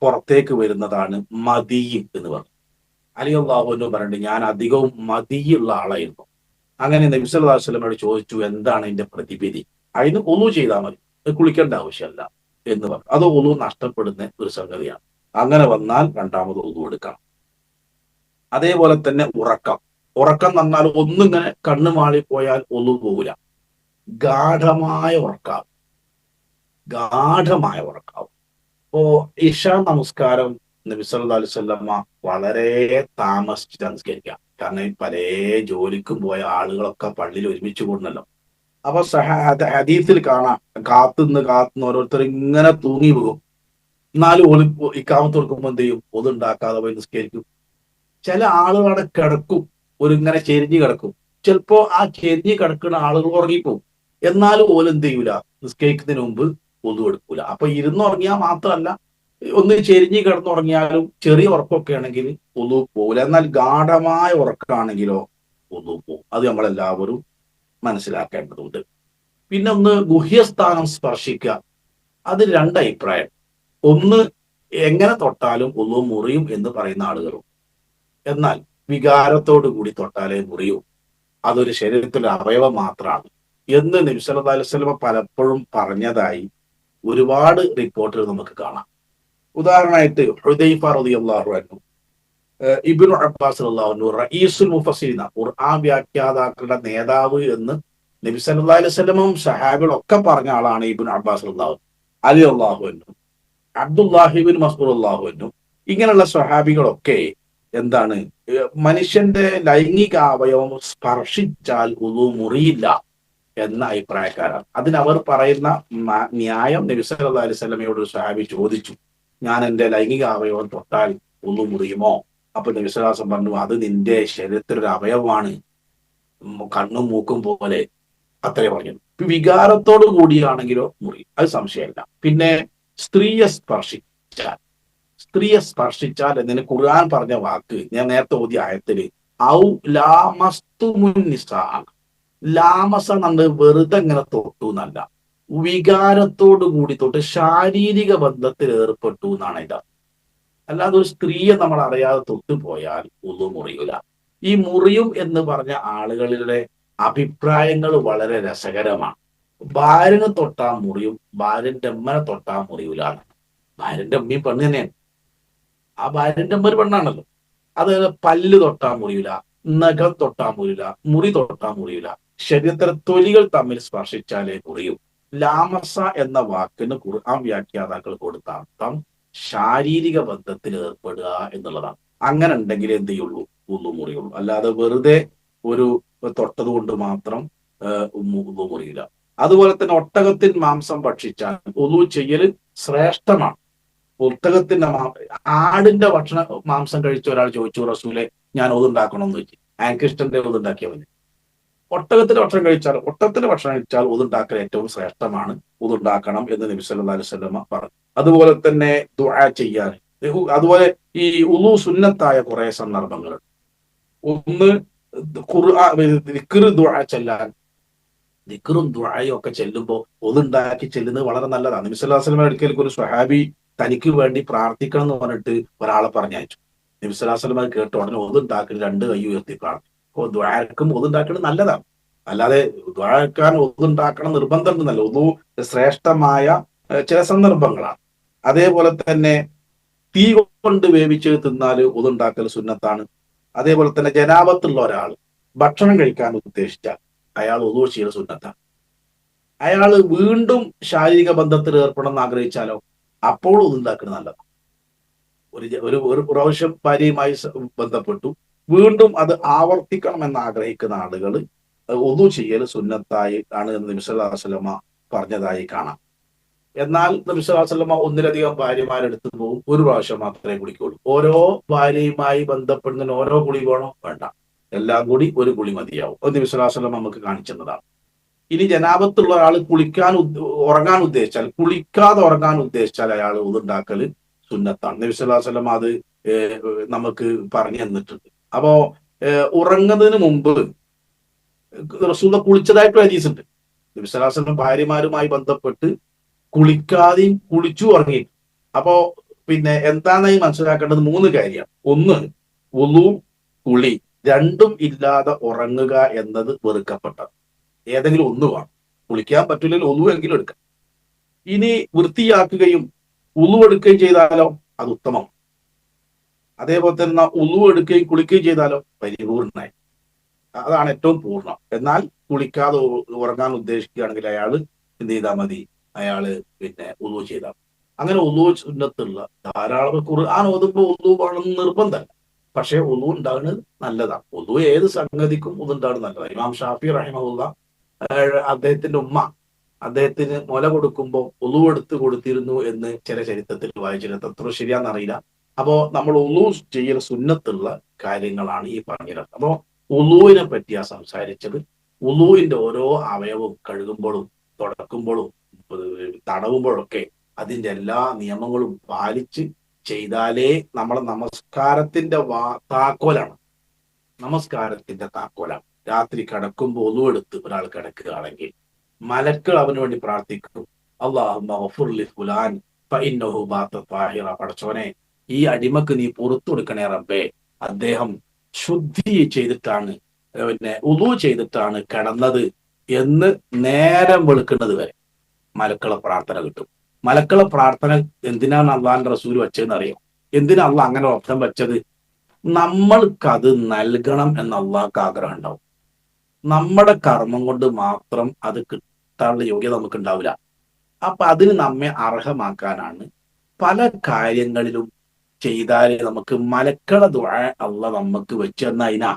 പുറത്തേക്ക് വരുന്നതാണ് മദി എന്ന് പറഞ്ഞു. അലി അള്ളാഹു എന്ന് പറഞ്ഞിട്ട്, ഞാൻ അധികവും മദിയുള്ള ആളായിരുന്നു. അങ്ങനെ നബി സല്ലല്ലാഹു അലൈഹി വസല്ലമയോട് ചോദിച്ചു, എന്താണ് ഇതിന്റെ പ്രതിവിധി? അതിന് ഒതു ചെയ്താൽ മതി, കുളിക്കേണ്ട ആവശ്യമല്ല എന്ന് പറഞ്ഞു. അത് ഒതു നഷ്ടപ്പെടുന്ന ഒരു സംഗതിയാണ്. അങ്ങനെ വന്നാൽ രണ്ടാമത് ഒതു എടുക്കണം. അതേപോലെ തന്നെ ഉറക്കം എന്ന് പറഞ്ഞാൽ ഒന്നിങ്ങനെ കണ്ണു മാളിപ്പോയാൽ ഒതു പോകില്ല. ഗാഠമായ ഉറക്കാവും. ഇപ്പോ ഇശ നമസ്കാരം നബി സല്ലല്ലാഹു അലൈഹി വസല്ലമ വളരെ താമസിച്ച് നമസ്കരിക്കാം. കാരണം പല ജോലിക്കും പോയ ആളുകളൊക്കെ പള്ളിയിൽ ഒരുമിച്ച് കൂടുന്നല്ലോ. അപ്പൊ ഹദീസിൽ കാണാം, കാത്തുനിന്ന് ഓരോരുത്തർ ഇങ്ങനെ തൂങ്ങി പോകും. എന്നാലും ഇക്കാമത്ത് കൊടുക്കുമ്പോൾ എന്ത് ചെയ്യും? ഒതു ഉണ്ടാക്കാതെ പോയി നിസ്കരിക്കും. ചില ആളുകളവിടെ കിടക്കും, ഇങ്ങനെ ചെരിഞ്ഞ് കിടക്കും. ചിലപ്പോ ആ ചെരിഞ്ഞ് കിടക്കുന്ന ആളുകൾ ഉറങ്ങിപ്പോവും. എന്നാലും എന്ത് ചെയ്യൂല? നിസ്കരിക്കുന്നതിന് മുമ്പ് ഒതു എടുക്കൂല. അപ്പൊ ഇരുന്നുറങ്ങിയാൽ മാത്രമല്ല, ഒന്ന് ചെരിഞ്ഞ് കിടന്നുറങ്ങിയാലും ചെറിയ ഉറക്കമൊക്കെ ആണെങ്കിൽ ഒതു പോകില്ല. എന്നാൽ ഗാഠമായ ഉറക്കമാണെങ്കിലോ ഒതു പോകും. അത് നമ്മളെല്ലാവരും മനസ്സിലാക്കേണ്ടതുണ്ട്. പിന്നെ ഒന്ന് ഗുഹ്യസ്ഥാനം സ്പർശിക്കുക. അത് 2 അഭിപ്രായം. ഒന്ന്, എങ്ങനെ തൊട്ടാലും ഒതു മുറിയും എന്ന് പറയുന്ന ആളുകളും. എന്നാൽ വികാരത്തോടു കൂടി തൊട്ടാലേ മുറിയൂ, അതൊരു ശരീരത്തിലെ അവയവം മാത്രമാണ് എന്ന് നബി സല്ലല്ലാഹു അലൈഹി വസല്ലമ പലപ്പോഴും പറഞ്ഞതായി ഒരുപാട് റിപ്പോർട്ടുകൾ നമുക്ക് കാണാം. ഉദാഹരണമായിട്ട് ഹുദൈഫ റളിയല്ലാഹു അൻഹു, ഇബ്നു അബ്ബാസ് റളിയല്ലാഹു അൻഹു, റഈസുൽ മുഫസ്സിരീന, ഖുർആൻ വ്യാഖ്യാതാക്കളുടെ നേതാവ് എന്ന് നബി സല്ലല്ലാഹു അലൈഹി വസല്ലമയും സഹാബികളൊക്കെ പറഞ്ഞ ആളാണ് ഇബ്നു അബ്ബാസ് റളിയല്ലാഹു അൻഹു. അലി റളിയല്ലാഹു അൻഹു, അബ്ദുല്ലാഹി ഇബ്നു മസ്ഊദ് റളിയല്ലാഹു അൻഹു, ഇങ്ങനെയുള്ള സ്വഹാബികളൊക്കെ എന്താണ്, മനുഷ്യന്റെ ലൈംഗിക അവയവം സ്പർശിച്ചാൽ ഉളു മുറിയില്ല എന്ന അഭിപ്രായക്കാരാണ്. അതിനവർ പറയുന്ന ന്യായം, നബി സല്ലല്ലാഹു അലൈഹി വസല്ലമയോട് ഒരു സ്വഹാബി ചോദിച്ചു, ഞാൻ എന്റെ ലൈംഗിക അവയവം തൊട്ടാൽ ഉളു മുറിയുമോ? അപ്പൊ നബി സല്ലല്ലാഹു അലൈഹി വസല്ലം പറഞ്ഞു, അത് നിന്റെ ശരീരത്തിലൊരു അവയവമാണ്, കണ്ണും മൂക്കും പോലെ, അത്രേ പറഞ്ഞു. വികാരത്തോടു കൂടിയാണെങ്കിലോ മുറിയും, അത് സംശയമല്ല. പിന്നെ സ്ത്രീയെ സ്പർശിച്ചാൽ, സ്ത്രീയെ സ്പർശിച്ചാൽ എന്നതിന് ഖുർആൻ പറഞ്ഞ വാക്ക് ഞാൻ നേരത്തെ ഓതിയ ആയത്തില് ഔ ലാമസ്തുമുൻ നിസാ, ലാമസ നമ്മൾ വെറുതെ ഇങ്ങനെ തൊട്ടു എന്നല്ല, വികാരത്തോടു കൂടി തൊട്ട് ശാരീരിക ബന്ധത്തിൽ ഏർപ്പെട്ടു എന്നാണ് ഇത്. അല്ലാതെ ഒരു സ്ത്രീയെ നമ്മൾ അറിയാതെ തൊട്ടു പോയാൽ ഒന്നും മുറിയൂല. ഈ മുറിയും എന്ന് പറഞ്ഞ ആളുകളുടെ അഭിപ്രായങ്ങൾ വളരെ രസകരമാണ്. ഭാര്യനെ തൊട്ടാ മുറിയും, ഭാര്യന്റെ അമ്മനെ തൊട്ടാ മുറിയൂല. ഭാര്യന്റെ അമ്മയും പെണ്ണ് തന്നെയാണ്, ആ ഭാര്യന്റെ അമ്മ ഒരു പെണ്ണാണല്ലോ. അതുപോലെ പല്ല് തൊട്ടാ മുറിയൂല, നഖം തൊട്ടാ മുറിയൂല, മുറി തൊട്ടാ മുറിയൂല. ശരീരത്തിലെ തൊലികൾ തമ്മിൽ സ്പർശിച്ചാലേ മുറിയും. ലാമസ എന്ന വാക്കിന് ഖുർആൻ വ്യാഖ്യാതാക്കൾ കൊടുത്ത അർത്ഥം ശാരീരിക ബന്ധത്തിൽ ഏർപ്പെടുക എന്നുള്ളതാണ്. അങ്ങനെ ഉണ്ടെങ്കിൽ എന്ത് ചെയ്യുള്ളൂ, ഒന്നും മുറിയുള്ളൂ. അല്ലാതെ വെറുതെ ഒരു തൊട്ടത് കൊണ്ട് മാത്രം ഒന്നും മുറിയില്ല. അതുപോലെ തന്നെ ഒട്ടകത്തിൻ മാംസം ഭക്ഷിച്ചാൽ ഒന്നു ചെയ്യൽ ശ്രേഷ്ഠമാണ്. ഒട്ടകത്തിന്റെ ആടിന്റെ മാംസം കഴിച്ച ഒരാൾ ചോദിച്ചു, റസൂലെ ഞാൻ ഒതുണ്ടാക്കണമെന്ന് വെച്ചു. ആൻകിഷ്ടന്റെ ഒതുണ്ടാക്കിയ മതി. ഒട്ടകത്തിന്റെ ഭക്ഷണം കഴിച്ചാൽ, ഒട്ടകത്തിന്റെ ഭക്ഷണം കഴിച്ചാൽ ഒതുണ്ടാക്കൽ ഏറ്റവും ശ്രേഷ്ഠമാണ്, ഒതുണ്ടാക്കണം എന്ന് നബി സല്ലല്ലാഹു അലൈഹി വസല്ലം പറഞ്ഞു. അതുപോലെ തന്നെ ദുആ ചെയ്യാൻ, അതുപോലെ ഈ ഉളു സുന്നത്തായ കുറെ സന്ദർഭങ്ങളുണ്ട്. ഒന്ന് ദിക്ർ ദുആ ചെല്ലാൻ, ദിക്റും ദുആയും ഒക്കെ ചെല്ലുമ്പോൾ ഒതുണ്ടാക്കി ചെല്ലുന്നത് വളരെ നല്ലതാണ്. നബി സല്ലല്ലാഹു അലൈഹി വസല്ലം ഒരിക്കലും ഒരു സ്വഹാബി തനിക്ക് വേണ്ടി പ്രാർത്ഥിക്കണം എന്ന് പറഞ്ഞിട്ട് ഒരാളെ പറഞ്ഞയച്ചു. നബി സല്ലല്ലാഹു അലൈഹി വസല്ലം അത് കേട്ട ഉടനെ ഒതുണ്ടാക്കി 2 കൈ ഉയർത്തി പ്രാർത്ഥിക്കും. അപ്പോൾ ദുആക്കും ഒതുണ്ടാക്കുന്നത് നല്ലതാണ്. അല്ലാതെ ദുആക്കാൻ ഒതുണ്ടാക്കണം നിർബന്ധം ഉണ്ടെന്നല്ല, ഒതു ശ്രേഷ്ഠമായ ചില സന്ദർഭങ്ങളാണ്. അതേപോലെ തന്നെ തീ കൊണ്ട് വേവിച്ച് തിന്നാൽ ഒതുണ്ടാക്കൽ സുന്നത്താണ്. അതേപോലെ തന്നെ ജനാപത്തുള്ള ഒരാൾ ഭക്ഷണം കഴിക്കാൻ ഉദ്ദേശിച്ചാൽ അയാൾ ഒതു ചെയ്യൽ സുന്നത്താണ്. അയാൾ വീണ്ടും ശാരീരിക ബന്ധത്തിൽ ഏർപ്പെടണമെന്ന് ആഗ്രഹിച്ചാലോ അപ്പോൾ ഒതുണ്ടാക്കുന്നത് നല്ലതാണ്. ഒരു പ്രാവശ്യം ഭാര്യയുമായി ബന്ധപ്പെട്ടു, വീണ്ടും അത് ആവർത്തിക്കണം എന്ന് ആഗ്രഹിക്കുന്ന ആളുകൾ ഒതു ചെയ്യൽ സുന്നത്തായി ആണ് എന്ന് നബി സല്ലല്ലാഹു അലൈഹി വസല്ലമ പറഞ്ഞതായി കാണാം. എന്നാൽ നബി സല്ലല്ലാഹു അലൈഹി വസല്ലമ ഒന്നിലധികം ഭാര്യമാരെടുത്ത് പോകും, ഒരു പ്രാവശ്യം മാത്രമേ കുളിക്കുള്ളൂ. ഓരോ ഭാര്യയുമായി ബന്ധപ്പെടുന്നതിന് ഓരോ കുളി വേണോ? വേണ്ട, എല്ലാം കൂടി ഒരു കുളി മതിയാവും. അത് നബി സല്ലല്ലാഹു അലൈഹി വസല്ലമ നമുക്ക് കാണിച്ചതാണ്. ഇനി ജനാപത്തുള്ള ആൾ ഉറങ്ങാൻ ഉദ്ദേശിച്ചാൽ, കുളിക്കാതെ ഉറങ്ങാൻ ഉദ്ദേശിച്ചാൽ അയാൾ ഒതുണ്ടാക്കൽ സുന്നത്താണ്. നബി സല്ലല്ലാഹു അലൈഹി വസല്ലമ അത് നമുക്ക് പറഞ്ഞു തന്നിട്ടുണ്ട്. അപ്പോ ഉറങ്ങുന്നതിന് മുമ്പ് റസൂൽ കുളിച്ചതായിട്ട് ഹദീസ് ഉണ്ട്. നബി സല്ലല്ലാഹു അലൈഹി വസല്ലം ഭാര്യമാരുമായി ബന്ധപ്പെട്ട് കുളിക്കാതെയും കുളിച്ചു ഉറങ്ങി. അപ്പോ പിന്നെ എന്താണെന്നായി മനസ്സിലാക്കേണ്ടത് 3 കാര്യമാണ്. ഒന്ന്, വുളു, കുളി രണ്ടും ഇല്ലാതെ ഉറങ്ങുക എന്നത് വെറുക്കപ്പെട്ടത്. ഏതെങ്കിലും ഒന്ന് വേണം. കുളിക്കാൻ പറ്റില്ലെങ്കിൽ വുളു എങ്കിലും എടുക്കാം. ഇനി വൃത്തിയാക്കുകയും വുളു എടുക്കുകയും ചെയ്താലോ അത് ഉത്തമം. അതേപോലെ തന്നെ വുളു എടുക്കുകയും കുളിക്കുകയും ചെയ്താലോ പരിപൂർണമായി, അതാണ് ഏറ്റവും പൂർണ്ണം. എന്നാൽ കുളിക്കാതെ ഉറങ്ങാൻ ഉദ്ദേശിക്കുകയാണെങ്കിൽ അയാൾ എന്ത് ചെയ്താൽ മതി, അയാള് പിന്നെ വുളു ചെയ്താൽ. അങ്ങനെ വുളു സുന്നത്തുള്ള ധാരാളം ഖുർആൻ ഓതുമ്പോൾ വുളു വേണമെന്ന് നിർബന്ധമല്ല, പക്ഷെ വുളു ഉണ്ടാകുന്നത് നല്ലതാണ്. വുളു ഏത് സംഗതിക്കും വുളു ഉണ്ടാകുന്നത് നല്ലതാണ്. ഇമാം ഷാഫി റഹിമഹുല്ലാഹ് അദ്ദേഹത്തിന്റെ ഉമ്മ അദ്ദേഹത്തിന് മുല കൊടുക്കുമ്പോൾ വുളു എടുത്ത് കൊടുത്തിരുന്നു എന്ന് ചില ചരിത്രത്തിൽ വായിച്ചിരുന്നത്. എത്ര ശരിയാണെന്നറിയില്ല. അപ്പോ നമ്മൾ വുളു ചെയ്യൽ സുന്നത്തുള്ള കാര്യങ്ങളാണ് ഈ പറഞ്ഞത്. അപ്പോ വുളുവിനെ പറ്റിയാ സംസാരിച്ചത്. വുളുവിന്റെ ഓരോ അവയവവും കഴുകുമ്പോഴും തുടക്കുമ്പോഴും തടവുമ്പോഴൊക്കെ അതിന്റെ എല്ലാ നിയമങ്ങളും പാലിച്ച് ചെയ്താലേ നമ്മളെ നമസ്കാരത്തിന്റെ താക്കോലാണ്. നമസ്കാരത്തിന്റെ താക്കോലാണ്. രാത്രി കിടക്കുമ്പോൾ ഒന്നുവെടുത്ത് ഒരാൾ കിടക്കുകയാണെങ്കിൽ മലക്കൾ അവന് വേണ്ടി പ്രാർത്ഥിക്കും, അല്ലാഹുമ്മ ഗഫുർ ലി ഫുലാൻ ഫഇന്നഹു ബാത ത്വാഹിറ. പടച്ചോനെ, ഈ അടിമക്ക് നീ പുറത്തു കൊടുക്കണേ റബ്ബേ, അദ്ദേഹം ശുദ്ധി ചെയ്തിട്ടാണ് പിന്നെ ഉളു ചെയ്തിട്ടാണ് കിടന്നത് എന്ന് നേരം വെളുക്കുന്നത് വരെ മലക്കളെ പ്രാർത്ഥന കിട്ടും. മലക്കളെ പ്രാർത്ഥന എന്തിനാണ് അള്ളാഹിന്റെ റസൂൽ വെച്ചതെന്ന് അറിയാം. എന്തിനാ അള്ളാഹ് അങ്ങനെ ഓപ്ഷൻ വെച്ചത്? നമ്മൾക്കത് നൽകണം എന്ന അള്ളാഹ്ക്ക് ആഗ്രഹം ഉണ്ടാവും. നമ്മുടെ കർമ്മം കൊണ്ട് മാത്രം അത് കിട്ടാനുള്ള യോഗ്യത നമുക്ക് ഉണ്ടാവില്ല. അപ്പൊ അതിന് നമ്മെ അർഹമാക്കാനാണ് പല കാര്യങ്ങളിലും ചെയ്താൽ നമുക്ക് മലക്കളെ ദുആ അള്ളാഹ് നമുക്ക് വെച്ച് തന്നതിനാ.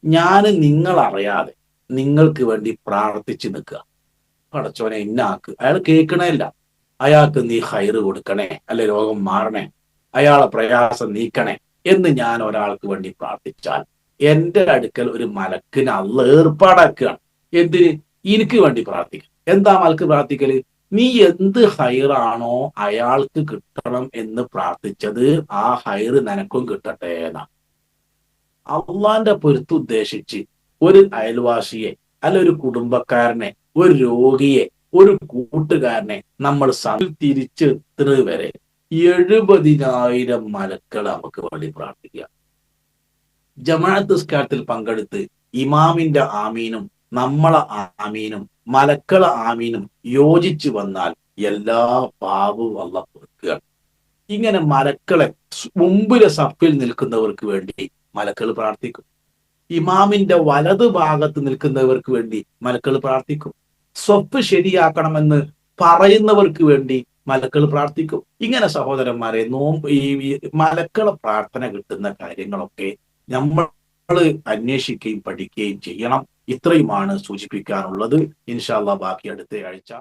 ഞാൻ നിങ്ങളറിയാതെ നിങ്ങൾക്ക് വേണ്ടി പ്രാർത്ഥിച്ചു നിൽക്കുക. പടച്ചോനെ ഇന്നാക്ക്, അയാൾ കേൾക്കണേല്ല, അയാൾക്ക് നീ ഹൈറ് കൊടുക്കണേ, അല്ലെ രോഗം മാറണേ, അയാളെ പ്രയാസം നീക്കണേ എന്ന് ഞാൻ ഒരാൾക്ക് വേണ്ടി പ്രാർത്ഥിച്ചാൽ എന്റെ അടുക്കൽ ഒരു മലക്കിനെ അള്ളാഹ് ഏർപ്പാടാക്കുകയാണ്. എന്തിന്? എനിക്ക് വേണ്ടി പ്രാർത്ഥിക്കും. എന്താ മലക്ക് പ്രാർത്ഥിക്കല്? നീ എന്ത് ഹൈറാണോ അയാൾക്ക് കിട്ടണം എന്ന് പ്രാർത്ഥിച്ചത്, ആ ഹൈറ് നിനക്കും കിട്ടട്ടെ എന്നാ. അള്ളാന്റെ പൊരുത്ത് ഉദ്ദേശിച്ച് ഒരു അയൽവാസിയെ, അല്ല ഒരു കുടുംബക്കാരനെ, ഒരു രോഗിയെ, ഒരു കൂട്ടുകാരനെ നമ്മൾ തിരിച്ചെത്തുന്നത് വരെ 70,000 മലക്കൾ നമുക്ക് വേണ്ടി പ്രാർത്ഥിക്കുക. ജമാഅത്ത് നിസ്കാരത്തിൽ പങ്കെടുത്ത് ഇമാമിന്റെ ആമീനും നമ്മളെ ആമീനും മലക്കളെ ആമീനും യോജിച്ചു വന്നാൽ എല്ലാ പാപവും അള്ളാഹ് പൊറുക്കുകയാണ്. ഇങ്ങനെ മലക്കളെ മുമ്പിലെ സഫിൽ നിൽക്കുന്നവർക്ക് വേണ്ടി മലക്കൾ പ്രാർത്ഥിക്കും. ഇമാമിന്റെ വലതു ഭാഗത്ത് നിൽക്കുന്നവർക്ക് വേണ്ടി മലക്കൾ പ്രാർത്ഥിക്കും. സ്വപ്പ് ശരിയാക്കണമെന്ന് പറയുന്നവർക്ക് വേണ്ടി മലക്കൾ പ്രാർത്ഥിക്കും. ഇങ്ങനെ സഹോദരന്മാരെ, ഈ മലക്കളെ പ്രാർത്ഥന കിട്ടുന്ന കാര്യങ്ങളൊക്കെ നമ്മൾ അന്വേഷിക്കുകയും പഠിക്കുകയും ചെയ്യണം. ഇത്രയുമാണ് സൂചിപ്പിക്കാനുള്ളത്. ഇൻഷാ അല്ലാഹ് ബാക്കി അടുത്ത ആഴ്ച